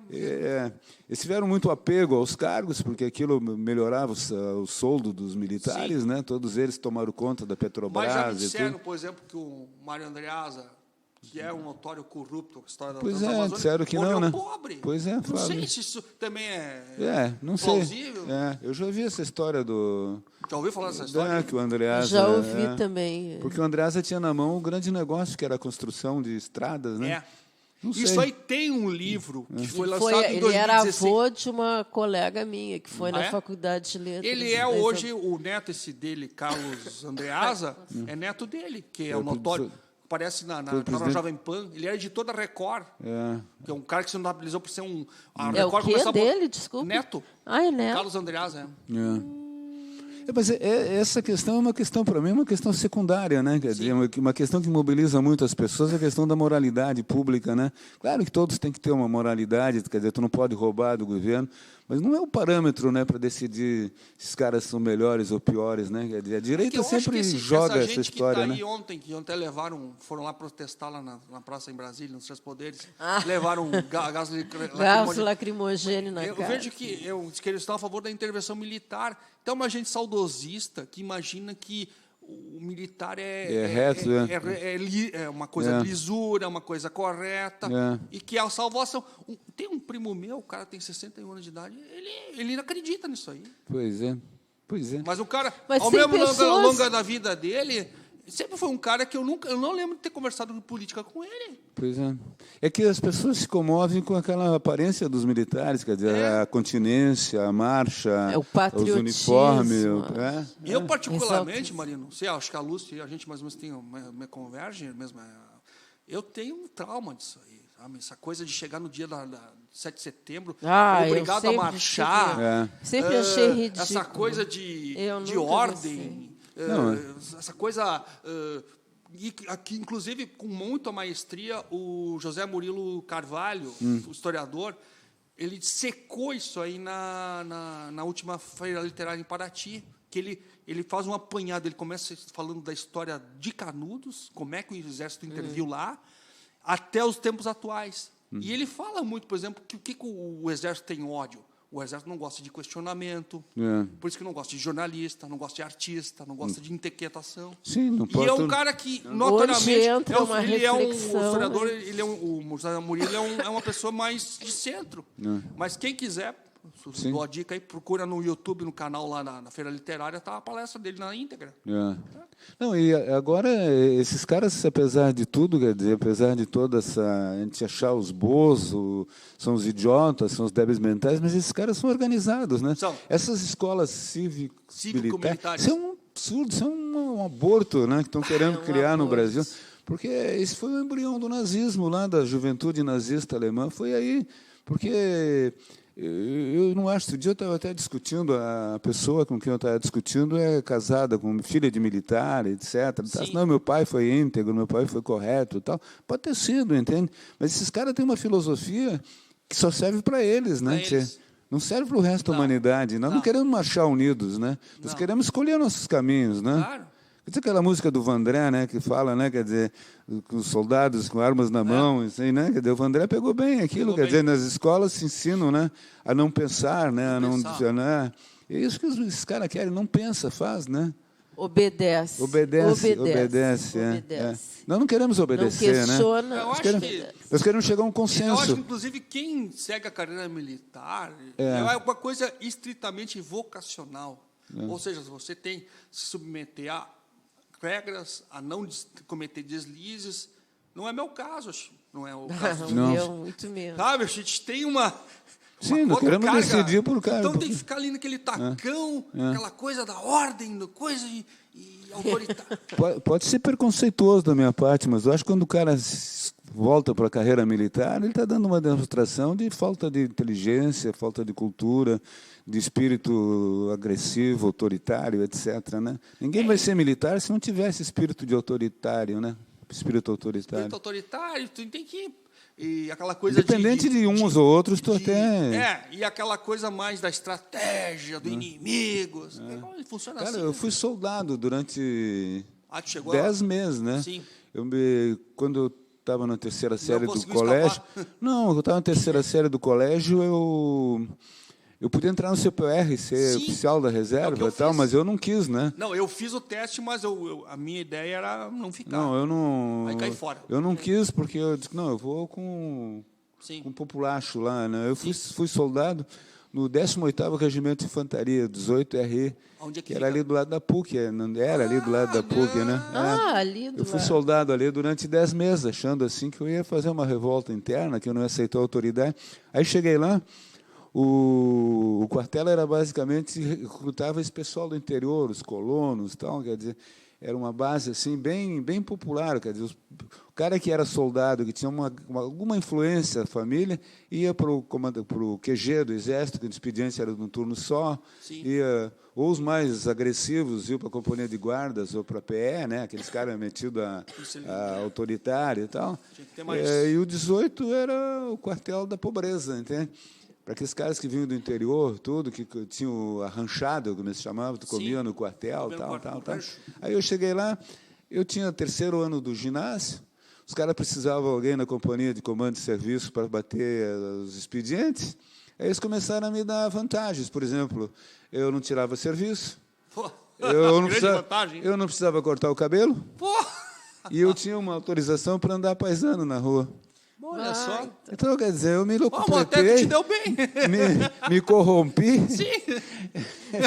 Speaker 3: Eles tiveram muito apego aos cargos, porque aquilo melhorava o soldo dos militares, né? Todos eles tomaram conta da Petrobras.
Speaker 5: Mas já me disseram, por exemplo, que o Mário Andreasa, que é um notório corrupto, a história da Transamazônica,
Speaker 3: disseram que não, né?
Speaker 5: Pobre.
Speaker 3: Pois é,
Speaker 5: não sei se isso também
Speaker 3: não
Speaker 5: plausível.
Speaker 3: Sei. Eu já ouvi essa história do...
Speaker 5: Já ouviu falar dessa história?
Speaker 3: Que o Andreasa,
Speaker 4: já ouvi também.
Speaker 3: Porque o Andreasa tinha na mão um grande negócio, que era a construção de estradas, né?
Speaker 5: Isso aí tem um livro que foi lançado em 2016.
Speaker 4: Ele era avô de uma colega minha, que foi na Faculdade de Letras.
Speaker 5: Ele é hoje, o neto dele, Carlos Andreasa, é neto dele, que é o notório... Aparece na Jovem Pan. Ele era editor da Record. Que é um cara que se notabilizou por ser um...
Speaker 4: o que dele? Desculpa.
Speaker 5: Neto.
Speaker 4: É neto.
Speaker 5: Carlos Andreasa,
Speaker 3: Mas essa questão é uma questão, para mim, uma questão secundária, né? Quer dizer, uma questão que mobiliza muito as pessoas é a questão da moralidade pública, né? Claro que todos têm que ter uma moralidade, quer dizer, tu não pode roubar do governo, Mas não é o parâmetro, né, para decidir se esses caras são melhores ou piores, né? A direita sempre joga essa história,
Speaker 5: essa
Speaker 3: né?
Speaker 5: gente que ontem foram lá protestar lá na praça em Brasília, nos Três Poderes, levaram gás
Speaker 4: lacrimogêneo na cara.
Speaker 5: Eu vejo que eles estão a favor da intervenção militar. Então, uma gente saudosista que imagina que o militar é uma coisa de lisura, uma coisa correta, e que a salvação... Tem um primo meu, o cara tem 61 anos de idade, ele não acredita nisso aí.
Speaker 3: Pois é.
Speaker 5: Mas o cara,
Speaker 4: ao
Speaker 5: mesmo longo da vida dele, sempre foi um cara que eu não lembro de ter conversado de política com ele.
Speaker 3: Pois é. É que as pessoas se comovem com aquela aparência dos militares, quer dizer, a continência, a marcha,
Speaker 4: o patriotismo,
Speaker 3: os uniformes.
Speaker 5: Eu, particularmente, Marino, não sei, acho que a Lúcia e a gente mais ou menos me converge mesmo. Eu tenho um trauma disso aí, sabe? Essa coisa de chegar no dia da 7 de setembro, obrigado a marchar.
Speaker 4: Sempre achei ridículo.
Speaker 5: Essa coisa de ordem. Essa coisa... E aqui, inclusive, com muita maestria, o José Murilo Carvalho, o historiador, ele secou isso aí na última Feira Literária em Paraty, que ele faz um apanhado, ele começa falando da história de Canudos, como é que o Exército interviu lá, até os tempos atuais. E ele fala muito, por exemplo, que o que o Exército tem ódio. O Exército não gosta de questionamento, por isso que não gosta de jornalista, não gosta de artista, não gosta de interpretação.
Speaker 3: Sim, não pode.
Speaker 5: E é um cara que, notoriamente,
Speaker 4: ele é
Speaker 5: um historiador, o José Murilo é uma pessoa mais de centro. Mas quem quiser, dou a dica aí, procura no YouTube, no canal lá na Feira Literária, está a palestra dele na íntegra.
Speaker 3: Não, e agora, esses caras, apesar de tudo, quer dizer, apesar de toda essa... A gente achar os bons, são os idiotas, são os débeis mentais, mas esses caras são organizados, né? Essas escolas cívico-militares, isso é um absurdo, isso é um aborto, né, que estão querendo criar no Brasil. Porque esse foi o embrião do nazismo, lá da juventude nazista alemã, foi aí, porque... Eu não acho. Outro dia eu estava até discutindo, a pessoa com quem eu estava discutindo é casada com filha de militar, etc. Não, meu pai foi íntegro, meu pai foi correto, tal. Pode ter sido, entende? Mas esses caras têm uma filosofia que só serve para eles, né? Não serve para o resto da humanidade. Nós não queremos marchar unidos, né? Nós queremos escolher nossos caminhos, né?
Speaker 5: Claro.
Speaker 3: Quer dizer, aquela música do Vandré, né, que fala, né, quer dizer, com os soldados com armas na mão, assim, né, quer dizer, o Vandré pegou bem aquilo, quer dizer, nas escolas se ensinam, né, a não pensar, né, a não né, é isso que esses caras querem, não pensa, faz, né?
Speaker 4: Obedece.
Speaker 3: Nós não queremos obedecer,
Speaker 4: não questiona,
Speaker 3: né? Nós queremos chegar a um consenso.
Speaker 5: Eu acho que, inclusive, quem segue a carreira militar é uma coisa estritamente vocacional. Ou seja, você tem que se submeter a regras, a não cometer deslizes. Não é meu caso, não é o caso.
Speaker 4: Não, muito menos.
Speaker 5: Sabe, a gente tem uma
Speaker 3: Sim, nós queremos decidir por cara.
Speaker 5: Então tem que ficar ali naquele tacão, aquela coisa da ordem, coisa e autoritária.
Speaker 3: Pode ser preconceituoso da minha parte, mas eu acho que quando o cara volta para a carreira militar, ele está dando uma demonstração de falta de inteligência, falta de cultura, de espírito agressivo, autoritário, etc. Né? Ninguém vai ser militar se não tiver esse espírito de autoritário, né? Espírito autoritário.
Speaker 5: Espírito autoritário, tu tem que... E aquela coisa
Speaker 3: independente de uns ou outros, tu até...
Speaker 5: e aquela coisa mais da estratégia, do inimigo. Funciona
Speaker 3: cara,
Speaker 5: assim.
Speaker 3: Eu fui soldado durante 10 meses, né?
Speaker 5: Sim.
Speaker 3: Quando eu estava na terceira série do colégio... Não, eu estava na terceira série do colégio, eu podia entrar no CPR, ser oficial da reserva e tal, mas eu não quis, né?
Speaker 5: Não, eu fiz o teste, mas a minha ideia era não ficar.
Speaker 3: Não, eu não...
Speaker 5: Vai cair fora.
Speaker 3: Eu não quis, porque eu disse, não, eu vou com o populacho lá, né? Eu fui soldado no 18º Regimento de Infantaria, 18RE, que era ali do lado da PUC, era ali do lado da PUC, né?
Speaker 4: Ali do
Speaker 3: eu fui soldado ali durante 10 meses, achando assim que eu ia fazer uma revolta interna, que eu não ia aceitar a autoridade. Aí cheguei lá, o quartel era basicamente, recrutava esse pessoal do interior, os colonos e tal, quer dizer, era uma base assim, bem popular, quer dizer, o cara que era soldado, que tinha alguma influência da família, ia para o QG do Exército, que o expediente era de um turno só, ou os mais agressivos iam para a companhia de guardas ou para a PE, né, aqueles caras metidos a autoritário e tal, e o 18 era o quartel da pobreza, entende? para aqueles caras que vinham do interior, tudo, que tinham a ranchada, como eles chamavam, tu comia no quartel, tal. Aí eu cheguei lá, eu tinha 3º ano do ginásio, os caras precisavam de alguém na companhia de comando de serviço para bater os expedientes, aí eles começaram a me dar vantagens. Por exemplo, eu não tirava serviço, eu não precisava cortar o cabelo, e eu tinha uma autorização para andar paisano na rua.
Speaker 5: Olha só.
Speaker 3: Então, quer dizer, eu me
Speaker 5: Até que
Speaker 3: locupletei,
Speaker 5: te deu bem.
Speaker 3: me corrompi.
Speaker 5: Sim.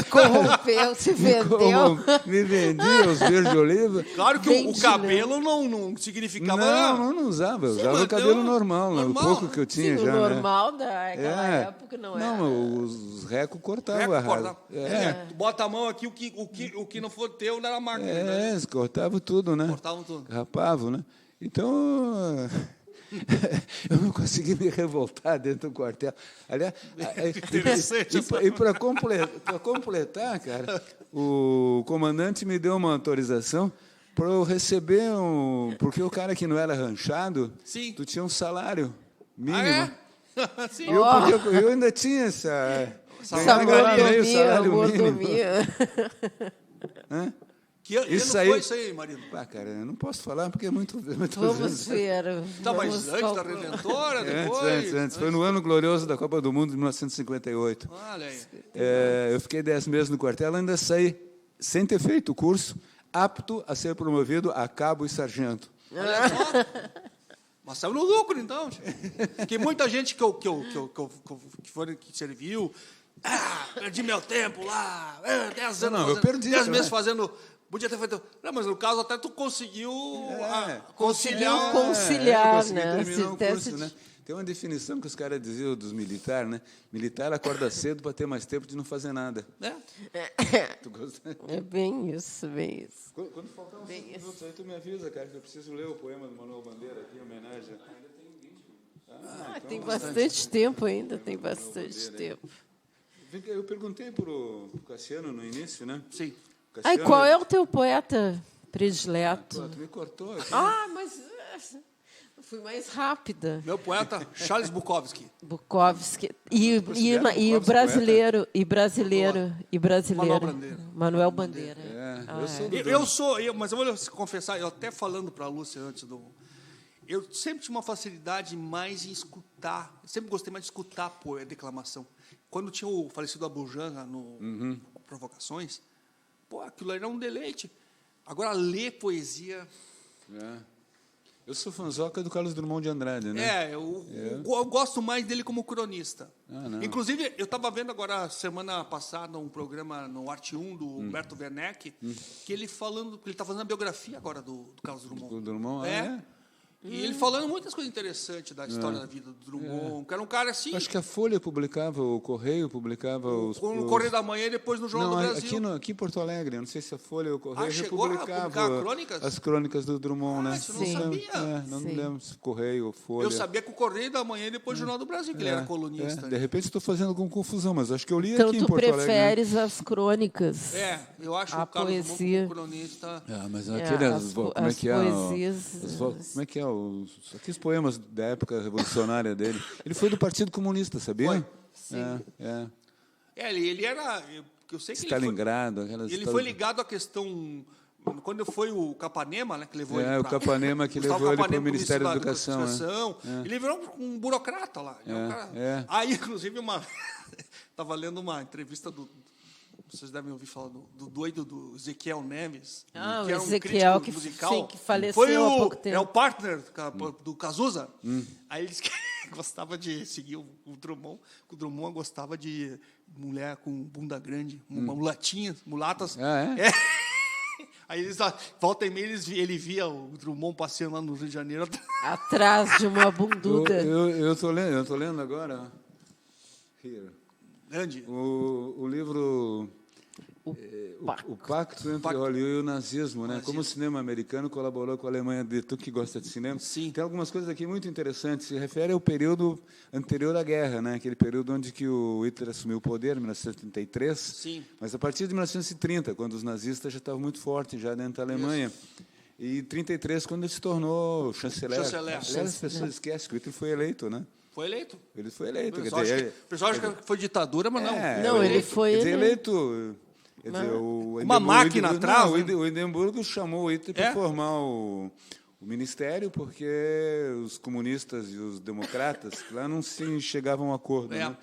Speaker 4: Corrompeu, se vendeu.
Speaker 3: Me vendi aos verdes de oliva.
Speaker 5: Claro que o cabelo não significava...
Speaker 3: Não usava. Eu
Speaker 5: Sim,
Speaker 3: usava
Speaker 5: mas
Speaker 3: o cabelo
Speaker 5: deu
Speaker 3: normal, o pouco que eu tinha
Speaker 4: Sim,
Speaker 3: já.
Speaker 4: o normal daquela época não era.
Speaker 3: Não, os recos cortavam a raiva.
Speaker 5: Tu bota a mão aqui, o que não for teu, não era marca.
Speaker 3: Eles cortavam tudo, né?
Speaker 5: Cortavam tudo.
Speaker 3: Rapavam, né? Então... eu não consegui me revoltar dentro do quartel. Aliás,
Speaker 5: interessante.
Speaker 3: E para completar, cara, o comandante me deu uma autorização para eu receber porque o cara que não era ranchado,
Speaker 5: Sim.
Speaker 3: tu tinha um salário mínimo.
Speaker 5: Ah, é? Sim.
Speaker 3: Eu ainda tinha essa
Speaker 4: mordomia.
Speaker 3: Isso
Speaker 5: não
Speaker 3: aí,
Speaker 5: foi isso aí, Marino?
Speaker 3: cara, eu não posso falar porque é muito
Speaker 4: Vamos ver.
Speaker 5: Tá, mas antes da Redentora, depois...
Speaker 3: Antes. Foi no ano glorioso da Copa do Mundo de 1958.
Speaker 5: Olha aí.
Speaker 3: Eu fiquei 10 meses no quartel, ainda saí sem ter feito o curso, apto a ser promovido a cabo e sargento.
Speaker 5: Olha só. Mas saiu no lucro, então. Porque muita gente que serviu... perdi meu tempo lá, 10 anos.
Speaker 3: eu perdi.
Speaker 5: 10 meses fazendo... Podia ter feito... Não, mas no caso até tu conseguiu conciliar.
Speaker 4: Conciliar, né?
Speaker 3: Terminar o curso, né? Tem uma definição que os caras diziam dos militares, né? Militar acorda cedo para ter mais tempo de não fazer nada. Tu gosta?
Speaker 4: É bem isso, bem isso.
Speaker 3: Quando faltar uns 5 minutos aí, tu me avisa, cara, que eu preciso ler o poema do Manuel Bandeira aqui, em homenagem. Ainda tem 20.
Speaker 4: Tem bastante tempo ainda, tem bastante tempo.
Speaker 3: Eu perguntei para o Cassiano no início, né?
Speaker 5: Sim.
Speaker 4: Ai, qual é o teu poeta predileto?
Speaker 3: Tu me cortou aqui.
Speaker 4: Mas eu fui mais rápida.
Speaker 5: Meu poeta, Charles Bukowski.
Speaker 4: Bukowski. E o brasileiro. Manuel Bandeira.
Speaker 5: Mas eu vou confessar, eu até falando para a Lúcia antes do... Eu sempre tive uma facilidade mais em escutar. Eu sempre gostei mais de escutar declamação. Quando tinha o falecido Abujamra no Provocações, aquilo era um deleite. Agora, ler poesia...
Speaker 3: Eu sou fãzoca do Carlos Drummond de Andrade, né?
Speaker 5: Eu gosto mais dele como cronista. Inclusive, eu estava vendo agora, semana passada, um programa no Arte 1, do Humberto Werneck, que ele está fazendo a biografia agora do Carlos Drummond.
Speaker 3: Do Drummond,
Speaker 5: E ele falando muitas coisas interessantes da história da vida do Drummond, que era um cara assim...
Speaker 3: Acho que a Folha publicava, o Correio publicava...
Speaker 5: O Correio da Manhã e depois no Jornal do Brasil.
Speaker 3: Aqui em Porto Alegre, não sei se a Folha ou o Correio
Speaker 5: chegou a
Speaker 3: republicava
Speaker 5: publicar crônicas?
Speaker 3: as crônicas do Drummond, né?
Speaker 5: Isso eu não sabia.
Speaker 3: Não me lembro se Correio ou Folha.
Speaker 5: Eu sabia que o Correio da Manhã e depois o Jornal do Brasil, que ele era colunista.
Speaker 3: De repente estou fazendo com confusão, mas acho que eu li
Speaker 4: então,
Speaker 3: aqui em Porto Alegre.
Speaker 4: Então tu preferes as crônicas?
Speaker 5: Eu acho
Speaker 4: a
Speaker 5: o Carlos
Speaker 4: poesia.
Speaker 5: Drummond como cronista...
Speaker 3: Mas
Speaker 4: as poesias...
Speaker 3: Como é que é? Aqueles poemas da época revolucionária dele. Ele foi do Partido Comunista, sabia?
Speaker 5: Foi.
Speaker 4: Sim.
Speaker 5: Ele era... Eu sei que
Speaker 3: Stalingrado.
Speaker 5: Ele foi ligado à questão... Quando foi o Capanema, né, que levou ele
Speaker 3: o Capanema que levou ele para o Ministério da Educação.
Speaker 5: Ele virou um burocrata lá. Aí, inclusive, estava lendo uma entrevista vocês devem ouvir falar do doido do Ezequiel Neves, que era um
Speaker 4: Ezequiel
Speaker 5: crítico musical.
Speaker 4: Que faleceu há pouco tempo.
Speaker 5: É o partner do Cazuza. Aí ele disse que gostava de seguir o Drummond. O Drummond gostava de mulher com bunda grande, mulatas. Aí eles, volta e meia, ele via o Drummond passeando lá no Rio de Janeiro.
Speaker 4: Atrás de uma bunduda.
Speaker 3: Eu tô lendo agora. Here.
Speaker 5: Grande.
Speaker 3: O livro... O pacto entre Hollywood e o nazismo, né? Como o cinema americano colaborou com a Alemanha. Tu que gosta de cinema,
Speaker 5: sim.
Speaker 3: Tem algumas coisas aqui muito interessantes. Se refere ao período anterior à guerra, né? Aquele período onde que o Hitler assumiu o poder, em 1933.
Speaker 5: Sim.
Speaker 3: Mas a partir de 1930, quando os nazistas já estavam muito fortes já dentro da Alemanha. Isso. E em 1933, quando ele se tornou chanceler. Aliás, as pessoas esquecem que o Hitler foi eleito, né?
Speaker 5: Foi eleito.
Speaker 3: Ele foi eleito.
Speaker 5: O pessoal acha que foi ditadura, mas não.
Speaker 4: Não, ele foi
Speaker 3: eleito. Quer dizer,
Speaker 5: uma máquina atrás.
Speaker 3: O Hindenburgo chamou o Hitler para formar o ministério, porque os comunistas e os democratas lá não se chegavam a um acordo. Né?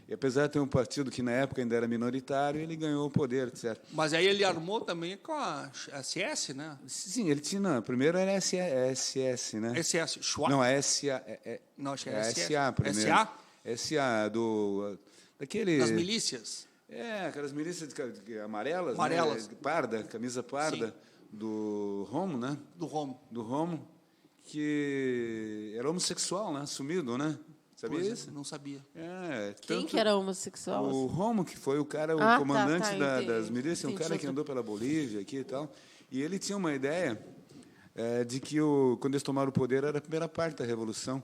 Speaker 3: E apesar de ter um partido que na época ainda era minoritário, ele ganhou o poder, etc.
Speaker 5: Mas aí ele armou também com a SS, né?
Speaker 3: Sim, ele tinha. Primeiro era SS, né?
Speaker 5: SS, Schwab.
Speaker 3: Não, a SA.
Speaker 5: Não, acho que
Speaker 3: é
Speaker 5: era
Speaker 3: SA primeiro.
Speaker 5: SA?
Speaker 3: SA, daquele.
Speaker 5: Das milícias.
Speaker 3: Aquelas milícias amarelas,
Speaker 5: Amarelas.
Speaker 3: Né? Parda, camisa parda. Sim. Do Romo, né?
Speaker 5: Do
Speaker 3: Romo, que era homossexual, né? Assumido, né? Sabia isso?
Speaker 5: Não sabia.
Speaker 4: Quem que era homossexual?
Speaker 3: O Romo, que foi o cara, o comandante das milícias, um cara que andou pela Bolívia aqui e tal. E ele tinha uma ideia de que, quando eles tomaram o poder, era a primeira parte da Revolução.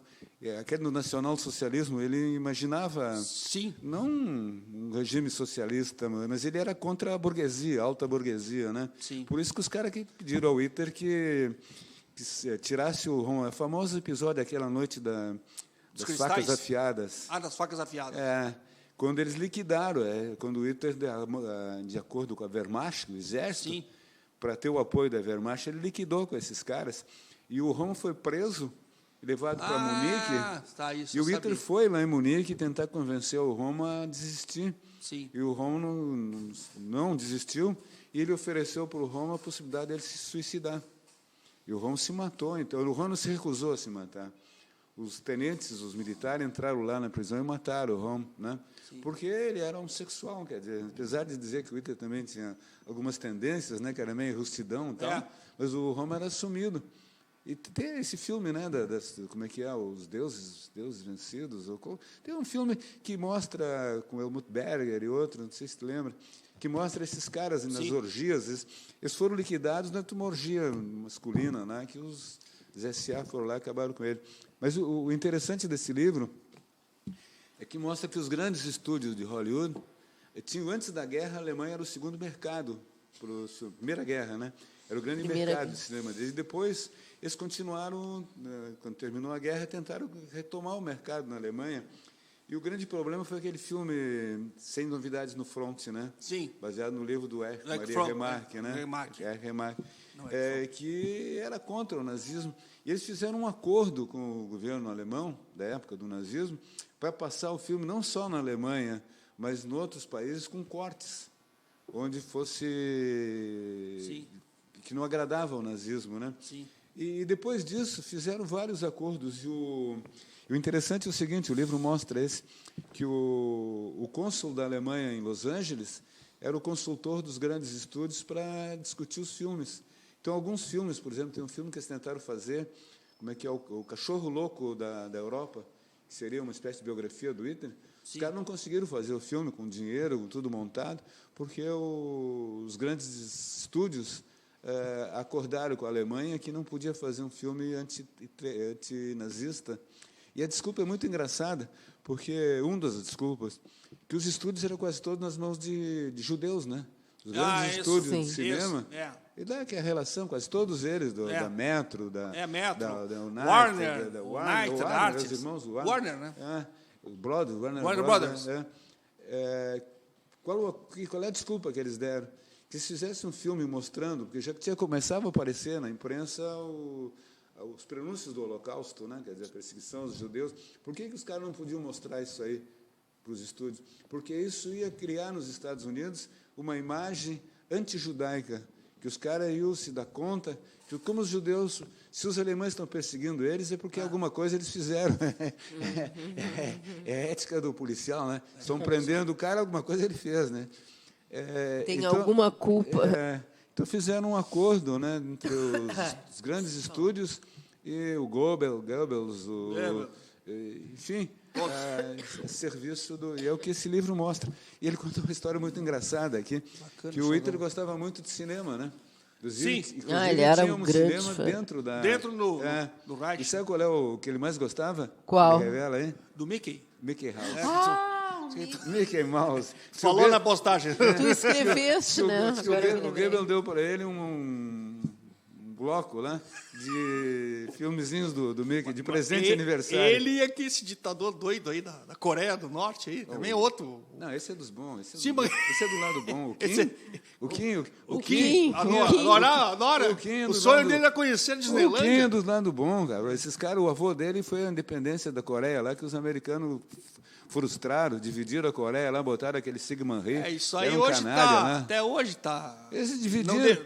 Speaker 3: Aquele do nacional-socialismo, ele imaginava,
Speaker 5: sim,
Speaker 3: não um regime socialista, mas ele era contra a burguesia, a alta burguesia. Né?
Speaker 5: Sim.
Speaker 3: Por isso que os caras que pediram ao Hitler que tirasse o Romo. É o famoso episódio daquela noite das facas afiadas.
Speaker 5: Das facas afiadas.
Speaker 3: Quando eles liquidaram, quando o Hitler, de acordo com a Wehrmacht, o exército, para ter o apoio da Wehrmacht, ele liquidou com esses caras. E o Romo foi preso e levado para Munique.
Speaker 5: Isso
Speaker 3: e o Hitler foi lá em Munique tentar convencer o Romo a desistir.
Speaker 5: Sim.
Speaker 3: E o Romo não desistiu, e ele ofereceu para o Romo a possibilidade de ele se suicidar. E o Romo se matou. Então, o Romo se recusou a se matar. Os tenentes, os militares, entraram lá na prisão e mataram o Romo, né? Porque ele era homossexual, quer dizer, apesar de dizer que o Hitler também tinha algumas tendências, né, que era meio rustidão e tal, mas o Romo era assumido. E tem esse filme, né, como é que é, os deuses vencidos. Tem um filme que mostra, com Helmut Berger e outro, não sei se tu lembra, que mostra esses caras nas orgias. Eles foram liquidados dentro de uma orgia masculina, né, que os SA foram lá e acabaram com ele. Mas o interessante desse livro é que mostra que os grandes estúdios de Hollywood tinham, antes da guerra, a Alemanha era o segundo mercado, para a Primeira Guerra, né? Era o grande mercado de cinema deles. E depois, eles continuaram, quando terminou a guerra, tentaram retomar o mercado na Alemanha. E o grande problema foi aquele filme Sem Novidades no Front, né?
Speaker 5: Sim.
Speaker 3: Baseado no livro do Maria Remarque, né? Remarque. Que era contra o nazismo. E eles fizeram um acordo com o governo alemão, da época do nazismo, para passar o filme não só na Alemanha, mas em outros países com cortes, onde fosse...
Speaker 5: Sim.
Speaker 3: que não agradava ao nazismo, né?
Speaker 5: Sim.
Speaker 3: E depois disso fizeram vários acordos. E o interessante é o seguinte, o livro mostra que o cônsul da Alemanha em Los Angeles era o consultor dos grandes estúdios para discutir os filmes. Então, alguns filmes, por exemplo, tem um filme que eles tentaram fazer, como é que é, o Cachorro Louco da Europa, que seria uma espécie de biografia do Hitler. Os caras não conseguiram fazer o filme com dinheiro, com tudo montado, porque os grandes estúdios acordaram com a Alemanha que não podia fazer um filme antinazista. E a desculpa é muito engraçada, porque uma das desculpas, que os estúdios eram quase todos nas mãos de judeus, né? Os grandes estúdios de cinema. E dá que a relação, quase todos eles, da Metro,
Speaker 5: Metro,
Speaker 3: Warner,
Speaker 5: Artists,
Speaker 3: os irmãos
Speaker 5: Warner, né?
Speaker 3: Os Warner
Speaker 5: Brothers.
Speaker 3: Qual é a desculpa que eles deram? Que se fizesse um filme mostrando, porque já começava a aparecer na imprensa os prenúncios do Holocausto, né? Quer dizer, a perseguição aos judeus. Por que os caras não podiam mostrar isso aí para os estúdios? Porque isso ia criar nos Estados Unidos uma imagem antijudaica, que os caras iam se dar conta que, como os judeus, se os alemães estão perseguindo eles, é porque alguma coisa eles fizeram. É ética do policial, né? Estão prendendo o cara, alguma coisa ele fez, né?
Speaker 4: Tem alguma culpa.
Speaker 3: Então fizeram um acordo, né, entre os grandes estúdios e o Goebbels, enfim, serviço e é o que esse livro mostra. E ele conta uma história muito engraçada aqui, que o Hitler gostava muito de cinema, né?
Speaker 5: Sim.
Speaker 4: Ele era um grande
Speaker 3: cinema
Speaker 4: fã.
Speaker 3: dentro
Speaker 5: do Reich.
Speaker 3: E sabe qual é o que ele mais gostava?
Speaker 4: Qual?
Speaker 3: Me revela aí?
Speaker 5: Do Mickey.
Speaker 3: Mickey House. Mickey Mouse.
Speaker 5: Falou na postagem.
Speaker 4: Tu escreveste, né?
Speaker 3: O Goebbels deu para ele um bloco, né? De filmezinhos do Mickey, de presente de aniversário.
Speaker 5: Ele é que esse ditador doido aí da Coreia do Norte aí, também é outro.
Speaker 3: Não, esse é dos bons. Esse
Speaker 5: Sim,
Speaker 3: é do lado bom. O Kim.
Speaker 4: O Kim.
Speaker 5: Adora. O sonho dele é conhecer a Disneylândia.
Speaker 3: O Kim é do lado bom, cara. Esses caras, o avô dele foi a independência da Coreia, lá que os americanos frustraram, dividiram a Coreia, lá botaram aquele Sigmund Rhee.
Speaker 5: É isso aí,
Speaker 3: hoje canalha, né?
Speaker 5: até hoje está.
Speaker 3: Eles dividiram.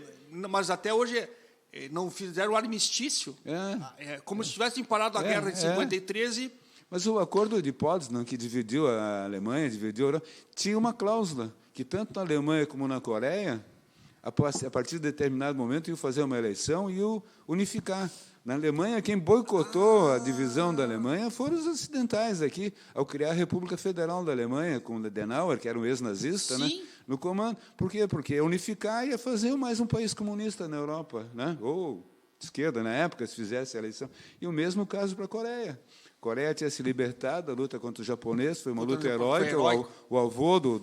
Speaker 5: Mas até hoje não fizeram o armistício. É como se tivessem parado a guerra em 53 e...
Speaker 3: Mas o acordo de Potsdam, que dividiu a Alemanha, dividiu a Europa, tinha uma cláusula que tanto na Alemanha como na Coreia, a partir de determinado momento, iam fazer uma eleição e iam unificar. Na Alemanha, quem boicotou a divisão da Alemanha foram os ocidentais aqui, ao criar a República Federal da Alemanha, com Adenauer, que era um ex-nazista, né, no comando. Por quê? Porque unificar ia fazer mais um país comunista na Europa, né, ou de esquerda, na época, se fizesse a eleição. E o mesmo caso para a Coreia. A Coreia tinha se libertado da luta contra os japoneses, foi uma luta heróica. O avô do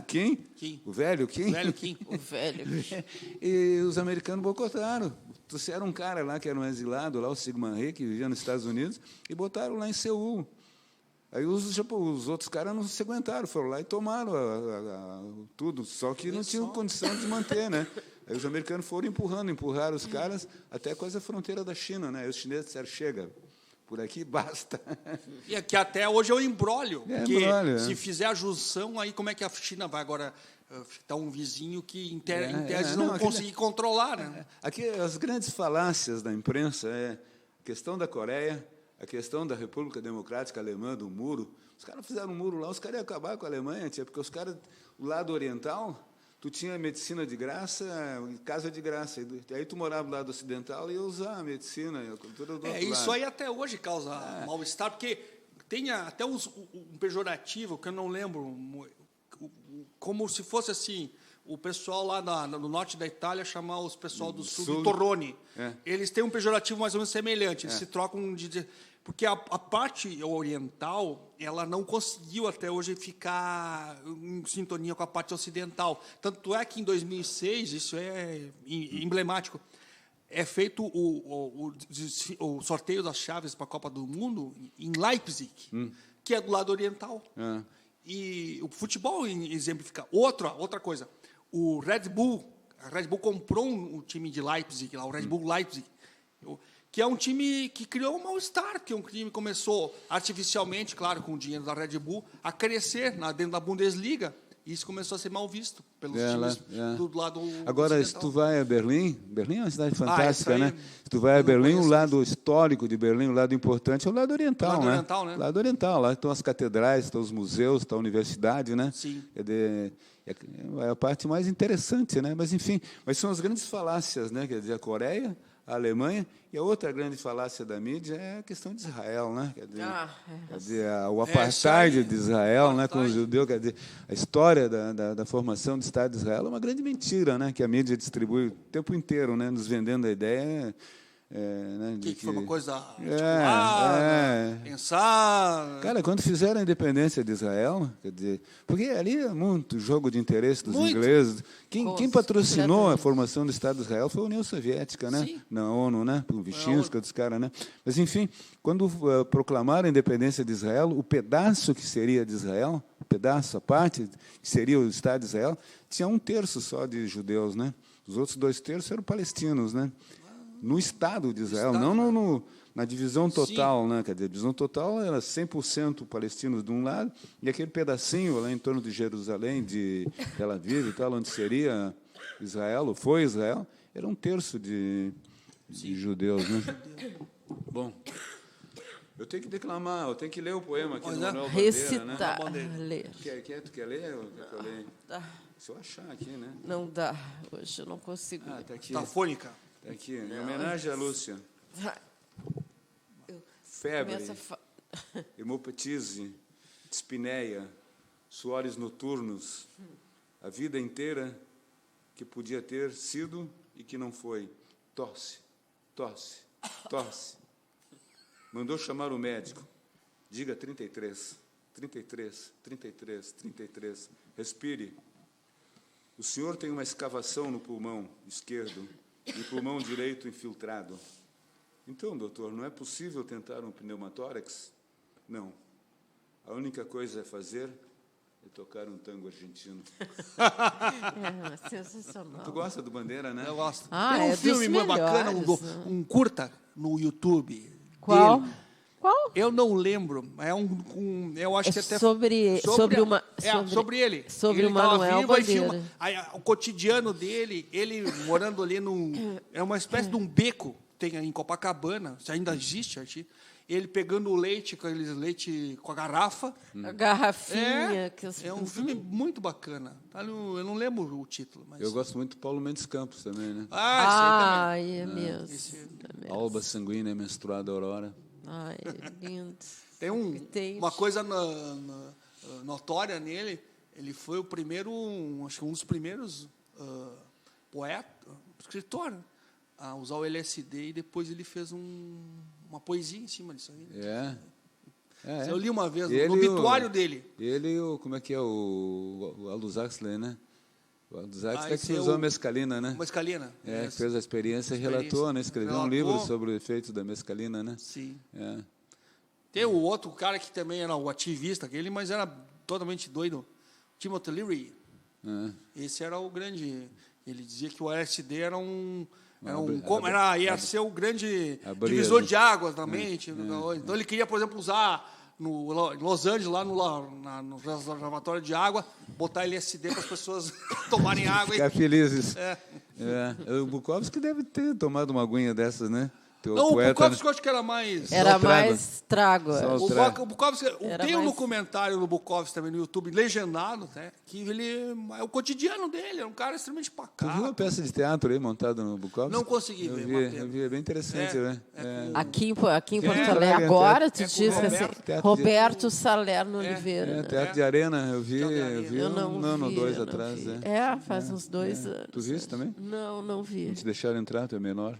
Speaker 3: Kim, o velho Kim.
Speaker 4: O velho.
Speaker 3: E os americanos boicotaram. Trouxeram um cara lá, que era um exilado, lá, o Sigmund Rhee, que vivia nos Estados Unidos, e botaram lá em Seul. Aí os outros caras não se aguentaram, foram lá e tomaram tudo, só que não tinham condição de manter, né? Aí os americanos foram empurraram os caras até quase a fronteira da China, né? Aí os chineses disseram, chega, por aqui basta.
Speaker 5: E aqui até hoje é um imbróglio, porque se
Speaker 3: é.
Speaker 5: fizer a junção, aí como é que a China vai agora estar um vizinho que, em tese, não conseguir controlar, né?
Speaker 3: Aqui, as grandes falácias da imprensa é a questão da Coreia, a questão da República Democrática Alemã, do muro. Os caras fizeram um muro lá, os caras iam acabar com a Alemanha, porque os caras, o lado oriental, tu tinha medicina de graça, casa de graça. E aí tu morava do lado ocidental e ia usar a medicina, a cultura do outro lado.
Speaker 5: Isso aí até hoje causa mal-estar, porque tem até um pejorativo, que eu não lembro, como se fosse assim, o pessoal lá no norte da Itália chamar os pessoal do sul de Torrone. Eles têm um pejorativo mais ou menos semelhante, eles se trocam de... Porque a parte oriental, ela não conseguiu até hoje ficar em sintonia com a parte ocidental. Tanto é que em 2006, isso é emblemático, é feito o sorteio das chaves para a Copa do Mundo em Leipzig, que é do lado oriental. E o futebol exemplifica. Outra coisa, a Red Bull comprou um time de Leipzig, lá, o Red Bull Leipzig, que é um time que criou um mal-estar, que um time começou artificialmente, claro, com o dinheiro da Red Bull, a crescer dentro da Bundesliga, e isso começou a ser mal visto pelos times do lado
Speaker 3: Agora,
Speaker 5: ocidental.
Speaker 3: se tu vai a Berlim é uma cidade fantástica, né? Se tu vai a Berlim, o lado histórico de Berlim, o lado importante é o lado oriental, né? O lado oriental, lá estão as catedrais, estão os museus, está a universidade, né?
Speaker 5: Sim.
Speaker 3: É a parte mais interessante, né? Mas, enfim, são as grandes falácias, né? Quer dizer, a Coreia, a Alemanha, e a outra grande falácia da mídia é a questão de Israel, né? Quer dizer, o apartheid de Israel, né, com os judeus, quer dizer, a história da formação do Estado de Israel é uma grande mentira, né, que a mídia distribui o tempo inteiro, né, nos vendendo a ideia. Né,
Speaker 5: que foi uma coisa
Speaker 3: pensar. Cara, quando fizeram a independência de Israel, quer dizer, porque ali é muito jogo de interesse dos ingleses. Quem patrocinou a formação do Estado de Israel foi a União Soviética, né?
Speaker 5: Sim.
Speaker 3: Na ONU, né? O Vichinsky, dos caras, né? Mas, enfim, quando proclamaram a independência de Israel, o pedaço que seria de Israel, a parte que seria o Estado de Israel, tinha 1/3 só de judeus, né? Os outros 2/3 eram palestinos, né? No Estado de Israel, não na divisão total, né? Quer dizer, a divisão total era 100% palestinos de um lado, e aquele pedacinho lá em torno de Jerusalém, de Tel Aviv e tal, onde seria Israel, ou foi Israel, era 1/3 de judeus, né? Bom, eu tenho que declamar, eu tenho que ler o poema aqui do Manuel
Speaker 4: Recitar,
Speaker 3: Bandeira, né?
Speaker 4: ler.
Speaker 3: Tu quer ler? Ou quer que eu leia?
Speaker 4: Tá.
Speaker 3: Se eu achar aqui, né?
Speaker 4: Não dá, hoje eu não consigo.
Speaker 3: Tá aqui.
Speaker 5: Tá fônica.
Speaker 3: Tá aqui, em homenagem a Lúcia. Febre, hemopetise, dispneia, suores noturnos, a vida inteira que podia ter sido e que não foi. Tosse. Mandou chamar o médico. Diga 33. Respire. O senhor tem uma escavação no pulmão esquerdo e pulmão direito infiltrado. Então, doutor, não é possível tentar um pneumotórax? Não. A única coisa a fazer é tocar um tango argentino.
Speaker 4: Sensacional.
Speaker 3: Tu gosta do Bandeira, né?
Speaker 5: Eu gosto.
Speaker 4: Ah,
Speaker 5: Tem um
Speaker 4: é
Speaker 5: filme
Speaker 4: dos
Speaker 5: muito bacana,
Speaker 4: melhores,
Speaker 5: um curta no YouTube.
Speaker 4: Qual?
Speaker 5: Dele.
Speaker 4: Qual?
Speaker 5: Eu não lembro. É eu acho que até
Speaker 4: sobre ele.
Speaker 5: Sobre
Speaker 4: Sobre
Speaker 5: ele
Speaker 4: o Manuel
Speaker 5: vivo, aí
Speaker 4: Bandeira.
Speaker 5: filma, aí, o cotidiano dele, ele morando ali é uma espécie de um beco tem em Copacabana, se ainda existe, acho. Ele pegando o leite, com a garrafa.
Speaker 4: A garrafinha.
Speaker 5: É um filme muito bacana. Eu não lembro o título. Mas...
Speaker 3: Eu gosto muito do Paulo Mendes Campos também, né?
Speaker 5: Esse aí também.
Speaker 4: É mesmo.
Speaker 3: Alba sanguínea, menstruada aurora.
Speaker 4: Ai, lindo.
Speaker 5: Tem uma coisa notória nele. Ele foi o primeiro, acho que um dos primeiros escritor a usar o LSD, e depois ele fez uma poesia em cima disso aí. Eu li uma vez no obituário dele.
Speaker 3: Ele, como é que é, o Aldous Huxley, né? O Aldous Huxley que usou a mescalina, né?
Speaker 5: Mescalina.
Speaker 3: Fez a experiência e relatou, né? Escreveu um livro sobre o efeito da mescalina, né?
Speaker 5: Sim. Tem o outro cara que também era o ativista, mas era totalmente doido, Timothy Leary. Esse era o grande... Ele dizia que o LSD ia ser o grande divisor de águas na mente. Então, ele queria, por exemplo, usar em Los Angeles, lá no reservatório de água, botar LSD para as pessoas tomarem água.
Speaker 3: Ficar felizes. O Bukowski deve ter tomado uma aguinha dessas, né?
Speaker 5: Não, o Bukowski eu acho que era mais...
Speaker 4: Era mais trago.
Speaker 5: O Bukowski, tem um documentário do Bukowski também no YouTube, legendado, né, que é o cotidiano dele, é um cara extremamente pacato.
Speaker 3: Tu viu uma peça de teatro aí montada no Bukowski?
Speaker 5: Não consegui ver.
Speaker 3: Eu vi, é bem interessante, né?
Speaker 4: Aqui em Porto Alegre, agora tu diz que Roberto Salerno Oliveira.
Speaker 3: Teatro de Arena, eu vi
Speaker 4: um ano,
Speaker 3: 2 atrás.
Speaker 4: Faz uns 2 anos.
Speaker 3: Tu viste também?
Speaker 4: Não vi.
Speaker 3: Não te deixaram entrar, tu é menor.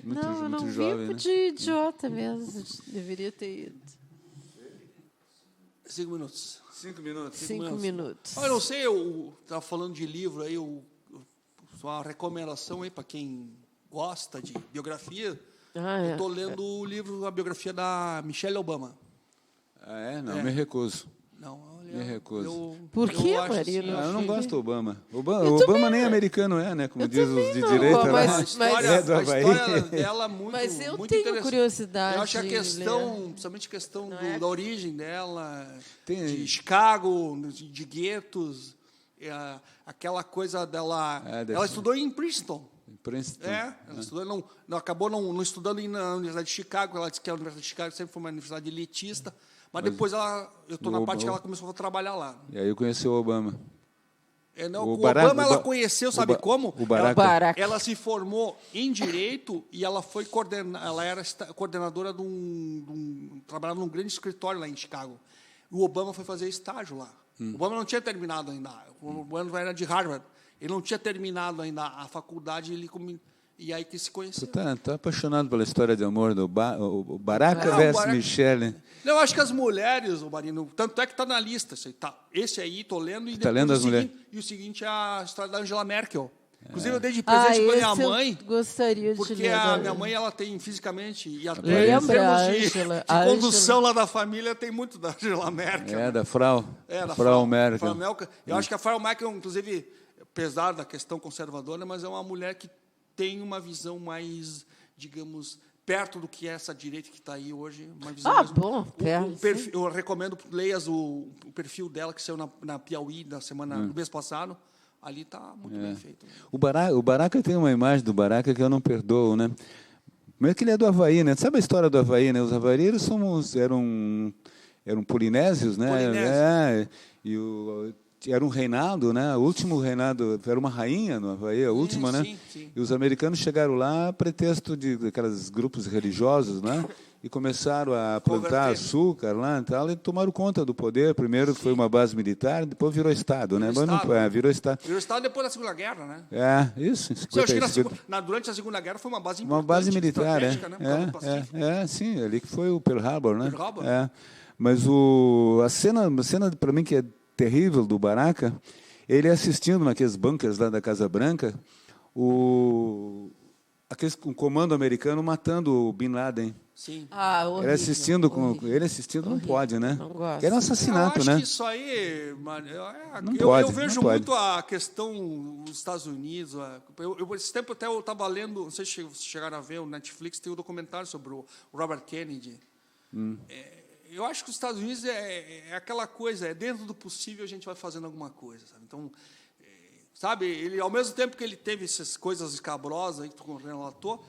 Speaker 4: Eu não
Speaker 3: jovem,
Speaker 4: vi
Speaker 3: né?
Speaker 4: de idiota mesmo. Deveria ter ido.
Speaker 5: 5 minutos.
Speaker 3: 5 minutos.
Speaker 4: 5 minutos.
Speaker 5: Eu não sei, eu estava falando de livro aí, uma recomendação aí para quem gosta de biografia. Eu estou lendo o livro, a biografia da Michelle Obama.
Speaker 3: Não, me recuso.
Speaker 5: Não,
Speaker 3: me recuso.
Speaker 4: Por que, Marino?
Speaker 3: Eu não gosto do Obama. Obama nem americano né? Como diz os de direita.
Speaker 5: A história dela muito
Speaker 4: Mas eu
Speaker 5: muito
Speaker 4: tenho curiosidade.
Speaker 5: Eu acho que a questão, principalmente a questão da origem dela, de Chicago, de guetos, aquela coisa dela... ela estudou em Princeton. Ela estudou, acabou não estudando na Universidade de Chicago. Ela disse que a Universidade de Chicago sempre foi uma universidade elitista. Mas depois eu estou na parte que ela começou a trabalhar lá.
Speaker 3: E aí eu conheci o Obama.
Speaker 5: O Obama ela conheceu, sabe como?
Speaker 3: O Barack.
Speaker 5: Ela se formou em Direito e ela foi ela era coordenadora trabalhava num grande escritório lá em Chicago. O Obama foi fazer estágio lá. O Obama não tinha terminado ainda. O Obama era de Harvard. Ele não tinha terminado ainda a faculdade e aí que se conheceu.
Speaker 3: Você está apaixonado pela história de amor do Barack versus Michelle?
Speaker 5: Eu acho que as mulheres, Marino, tanto é que está na lista. Esse aí estou lendo. E
Speaker 3: está lendo as mulheres?
Speaker 5: E o seguinte é a história da Angela Merkel. Inclusive, eu dei de presente para minha mãe.
Speaker 4: Gostaria de
Speaker 5: porque
Speaker 4: ler.
Speaker 5: A minha mãe ela tem fisicamente e até em termos de condução lá da família tem muito da Angela Merkel.
Speaker 3: Da Frau.
Speaker 5: Da
Speaker 3: Frau Merkel.
Speaker 5: Frau Merkel. Eu acho que a Frau Merkel, inclusive, apesar da questão conservadora, mas é uma mulher que tem uma visão mais, digamos, perto do que é essa direita que está aí hoje. Uma visão eu recomendo que leias o perfil dela, que saiu na Piauí no mês passado. Ali está muito bem feito.
Speaker 3: O Barack tem uma imagem do Barack que eu não perdoo, né? Mas que ele é do Havaí, né? Sabe a história do Havaí, né? Os havaieiros eram polinésios, né? Era um reinado, né? O último reinado, era uma rainha no Havaí, a última, né?
Speaker 5: Sim.
Speaker 3: E os americanos chegaram lá a pretexto de aqueles grupos religiosos, né? E começaram a plantar açúcar lá e tal, e tomaram conta do poder. Primeiro foi uma base militar, depois virou Estado, né? Virou Estado.
Speaker 5: Virou Estado depois da Segunda Guerra, né?
Speaker 3: Isso.
Speaker 5: Durante a Segunda Guerra foi uma base importante.
Speaker 3: Uma base militar,
Speaker 5: né?
Speaker 3: Sim, ali que foi o Pearl Harbor, né?
Speaker 5: Pearl Harbor.
Speaker 3: Mas a cena para mim que é terrível do Barack, ele assistindo naqueles bunkers lá da Casa Branca, o comando americano matando o Bin Laden.
Speaker 5: Sim.
Speaker 4: Horrível,
Speaker 3: Ele assistindo,
Speaker 4: horrível.
Speaker 3: Não pode, né?
Speaker 4: Não gosto.
Speaker 3: Era um assassinato,
Speaker 5: eu acho
Speaker 3: né?
Speaker 5: que isso aí, mano,
Speaker 3: Não
Speaker 5: eu vejo
Speaker 3: pode.
Speaker 5: muito a questão dos Estados Unidos. Esse tempo até eu estava lendo, não sei se vocês chegaram a ver, o Netflix tem um documentário sobre o Robert Kennedy. Eu acho que os Estados Unidos é aquela coisa, dentro do possível a gente vai fazendo alguma coisa, sabe? Então, sabe, ele, ao mesmo tempo que ele teve essas coisas escabrosas aí que tu relatou,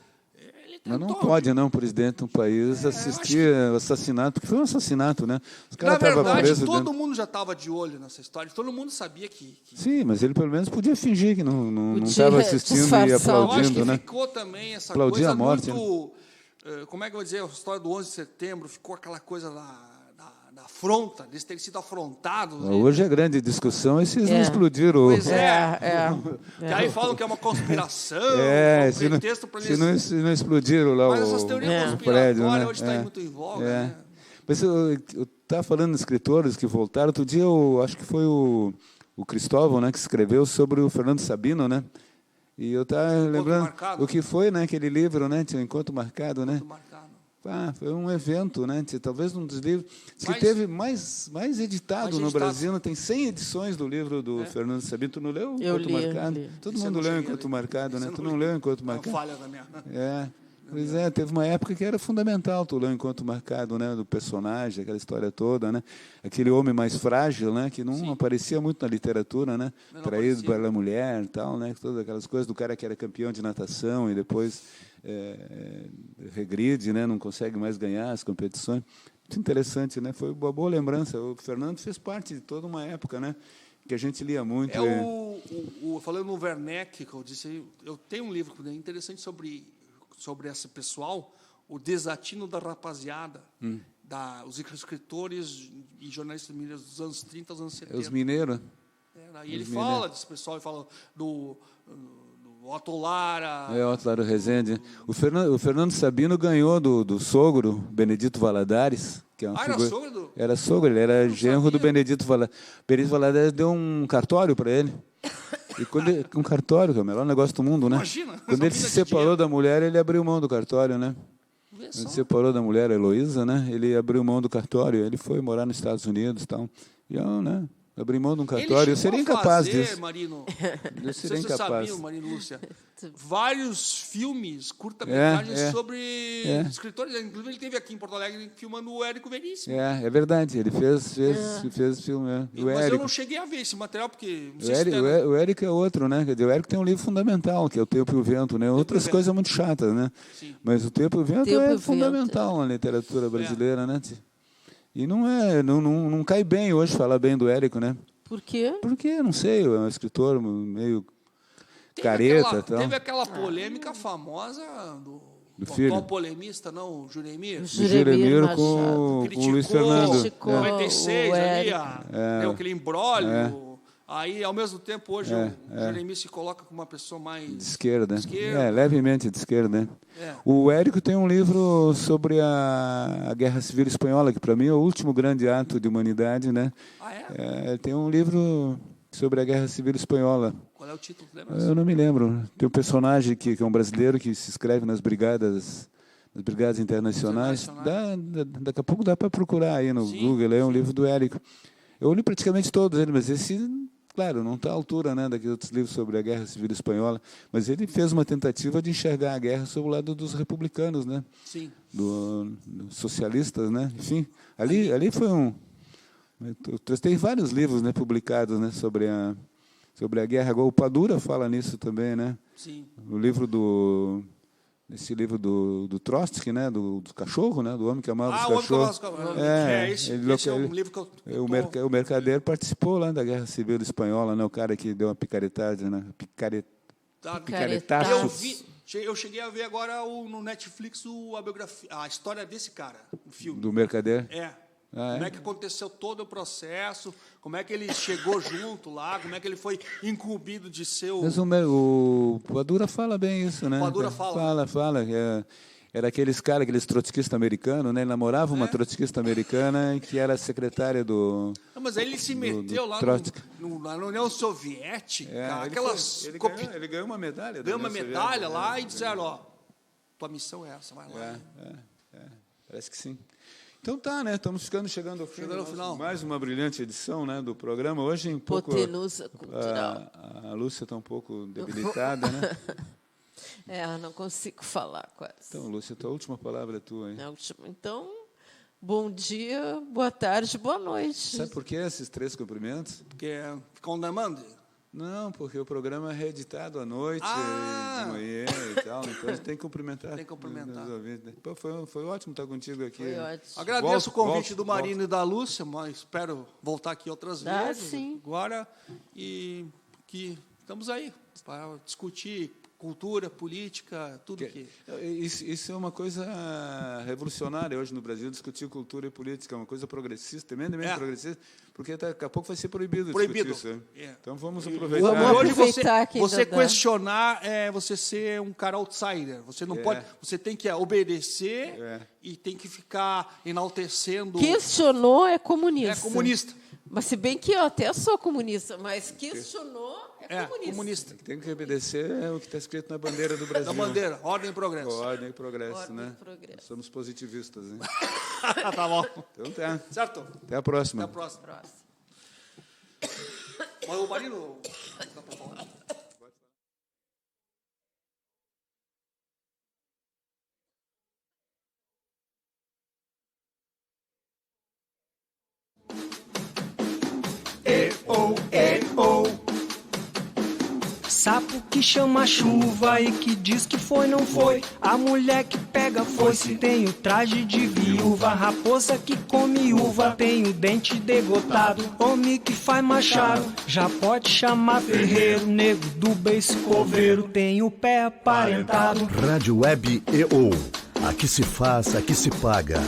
Speaker 5: ele tentou.
Speaker 3: Mas não pode, não, o presidente de um país assistir o assassinato, porque foi um assassinato, né? Os
Speaker 5: Na
Speaker 3: caras estavam
Speaker 5: verdade,
Speaker 3: presos
Speaker 5: todo
Speaker 3: dentro.
Speaker 5: mundo já estava de olho nessa história, todo mundo sabia que...
Speaker 3: Sim, mas ele pelo menos podia fingir que não
Speaker 4: Podia
Speaker 3: estava assistindo e
Speaker 4: disfarçar.
Speaker 5: Eu acho
Speaker 3: aplaudindo,
Speaker 5: que
Speaker 3: né?
Speaker 5: ficou também essa
Speaker 3: Aplaudir
Speaker 5: coisa
Speaker 3: a morte,
Speaker 5: muito... Como é que eu vou dizer? A história do 11 de setembro ficou aquela coisa da afronta, deles terem sido afrontados.
Speaker 3: Hoje é grande discussão, esses não explodiram.
Speaker 5: Pois é.
Speaker 4: É.
Speaker 5: Que aí falam que é uma conspiração,
Speaker 3: se não,
Speaker 5: pretexto para
Speaker 3: se não explodiram lá
Speaker 5: Mas essas teorias
Speaker 3: o prédio,
Speaker 5: conspiratórias
Speaker 3: né?
Speaker 5: hoje estão muito em voga. Né?
Speaker 3: Mas eu estava falando de escritores que voltaram. Outro dia, acho que foi o Cristóvão, né, que escreveu sobre o Fernando Sabino, né? E eu estava lembrando
Speaker 5: Marcado.
Speaker 3: o que foi, né, aquele livro, né? Tinha um Encontro Marcado, né? Foi um evento, né? Talvez um dos livros que teve mais editado no Brasil. Tem 100 edições do livro do Fernando Sabino. Tu não leu o Encontro Marcado?
Speaker 4: Li.
Speaker 3: Todo mundo leu o Encontro Marcado, né? Tu não leu o Encontro Marcado?
Speaker 5: Falha da minha...
Speaker 3: Pois é, teve uma época que era fundamental tu ler o Encontro Marcado, né, do personagem, aquela história toda, né? Aquele homem mais frágil, né, que não aparecia muito na literatura, né? Traído pela mulher, tal, né? Todas aquelas coisas do cara que era campeão de natação e depois regride, né? Não consegue mais ganhar as competições. Muito interessante, né? Foi uma boa lembrança. O Fernando fez parte de toda uma época, né? Que a gente lia muito.
Speaker 5: Falando no Werneck, que eu disse, eu tenho um livro interessante sobre esse pessoal, o desatino da rapaziada, os escritores e jornalistas mineiros dos anos 30 aos anos 70.
Speaker 3: Os mineiros.
Speaker 5: E ele fala desse pessoal, ele fala do Otto Lara.
Speaker 3: Otto Lara Rezende. O Fernando Sabino ganhou do sogro, Benedito Valadares. Que é uma
Speaker 5: era
Speaker 3: figura...
Speaker 5: sogro do...
Speaker 3: Era sogro, ele era genro do Benedito Valadares. Benedito Valadares deu um cartório para ele. E um cartório, que é o melhor negócio do mundo, né?
Speaker 5: Imagina.
Speaker 3: Quando ele se separou da mulher, ele abriu mão do cartório, né? Quando ele se separou da mulher, a Heloísa, né? Ele abriu mão do cartório, ele foi morar nos Estados Unidos e tal. E eu, né? Abri mão de um cartório, eu seria incapaz disso.
Speaker 5: Marino,
Speaker 3: eu seria incapaz.
Speaker 5: Sabiam, Marino Lúcia, vários filmes, curta-metragens sobre escritores. Inclusive, ele esteve aqui em Porto Alegre filmando o Érico Veríssimo.
Speaker 3: É verdade, ele fez filme.
Speaker 5: Mas eu não cheguei a ver esse material, porque...
Speaker 3: O Érico é outro, né? Quer dizer, o Érico tem um livro fundamental, que é O Tempo e o Vento, né? Outras coisas muito chatas, né? Sim. Mas O Tempo e o Vento é fundamental na literatura brasileira, né? E não cai bem hoje falar bem do Érico, né?
Speaker 4: Por quê?
Speaker 3: Porque, não sei, é um escritor meio careta.
Speaker 5: Teve aquela polêmica famosa do
Speaker 3: filho.
Speaker 5: atual polemista, não, o Juremir.
Speaker 3: Juremir com o Luiz Fernando.
Speaker 5: Criticou 96, ali, deu aquele imbróglio. Aí, ao mesmo tempo, hoje o Jeremias se coloca como uma pessoa mais...
Speaker 3: De esquerda. Levemente de esquerda. Né? O Érico tem um livro sobre a Guerra Civil Espanhola, que, para mim, é o último grande ato de humanidade. Né? Tem um livro sobre a Guerra Civil Espanhola.
Speaker 5: Qual é o título? Lembra?
Speaker 3: Eu não me lembro. Tem um personagem que é um brasileiro que se inscreve nas brigadas internacionais. Daqui a pouco dá para procurar aí no Google. É um livro do Érico. Eu li praticamente todos eles, mas esse... Claro, não está à altura, né, daqueles outros livros sobre a Guerra Civil Espanhola, mas ele fez uma tentativa de enxergar a guerra sob o lado dos republicanos, né?
Speaker 5: Sim.
Speaker 3: Dos socialistas, né? Enfim, ali foi um... Tem vários livros, né, publicados, né, sobre a guerra. Agora, o Padura fala nisso também, né?
Speaker 5: Sim.
Speaker 3: Esse livro do Trotsky, né, do cachorro, né, do homem que amava os cachorros.
Speaker 5: O homem que amava os cachorros. Esse é um livro que eu
Speaker 3: O Mercader participou lá da Guerra Civil Espanhola, né, o cara que deu uma picaretagem, né, picaretaços.
Speaker 5: Eu cheguei a ver agora no Netflix a história desse cara, o filme.
Speaker 3: Do Mercader?
Speaker 5: Como é que aconteceu todo o processo, como é que ele chegou junto lá, como é que ele foi incumbido de ser o...
Speaker 3: Mas o Padura fala bem isso, né?
Speaker 5: O Padura fala.
Speaker 3: Fala. era aqueles caras, aqueles trotskistas americanos, né? Ele namorava uma trotskista americana que era secretária do...
Speaker 5: Não, mas aí ele se meteu lá na União Soviética,
Speaker 3: ele ganhou uma medalha.
Speaker 5: Ganhou uma medalha lá e disseram, ó, tua missão é essa, vai lá.
Speaker 3: Parece que sim. Então tá, né? Estamos chegando ao final. Mais uma brilhante edição, né, do programa. Hoje um pouco...
Speaker 4: Hipotenusa cultural.
Speaker 3: A Lúcia está um pouco debilitada, né?
Speaker 4: Não consigo falar quase.
Speaker 3: Então, Lúcia, a última palavra é tua, hein?
Speaker 4: Então, bom dia, boa tarde, boa noite.
Speaker 3: Sabe por que esses 3 cumprimentos?
Speaker 5: Porque fica on demand?
Speaker 3: Não, porque o programa é reeditado à noite, de manhã e tal, então a gente tem que cumprimentar.
Speaker 5: Tem que cumprimentar.
Speaker 3: Pô, foi ótimo estar contigo aqui.
Speaker 4: Foi ótimo.
Speaker 5: Agradeço o convite do Marino e da Lúcia, mas espero voltar aqui outras vezes.
Speaker 4: Sim.
Speaker 5: Agora, e que estamos aí para discutir cultura, política, tudo que...
Speaker 3: Isso é uma coisa revolucionária hoje no Brasil, discutir cultura e política, é uma coisa progressista, tremendamente progressista, porque daqui a pouco vai ser proibido discutir isso. Então vamos aproveitar.
Speaker 5: Hoje você questionar é você ser um cara outsider. Você não pode, você tem que obedecer e tem que ficar enaltecendo.
Speaker 4: Questionou é comunista.
Speaker 5: É comunista.
Speaker 4: Mas se bem que eu até sou comunista, mas questionou é
Speaker 5: comunista.
Speaker 3: Tem que obedecer o que está escrito na bandeira do Brasil.
Speaker 5: Na bandeira, ordem e progresso.
Speaker 3: Ordem e progresso,
Speaker 4: Ordem
Speaker 3: né?
Speaker 4: e progresso.
Speaker 3: Nós somos positivistas, hein?
Speaker 5: Tá bom.
Speaker 3: Então tá.
Speaker 5: Certo.
Speaker 3: Até a próxima.
Speaker 5: Até a próxima. Mas o Marino... Dá para falar?
Speaker 1: Sapo que chama chuva e que diz que foi, não foi. A mulher que pega foice tem o traje de viúva. Raposa que come uva tem o dente degotado. Homem que faz machado já pode chamar ferreiro. Nego do beiço coveiro tem o pé aparentado.
Speaker 2: Rádio Web EO. Aqui se faz, aqui se paga.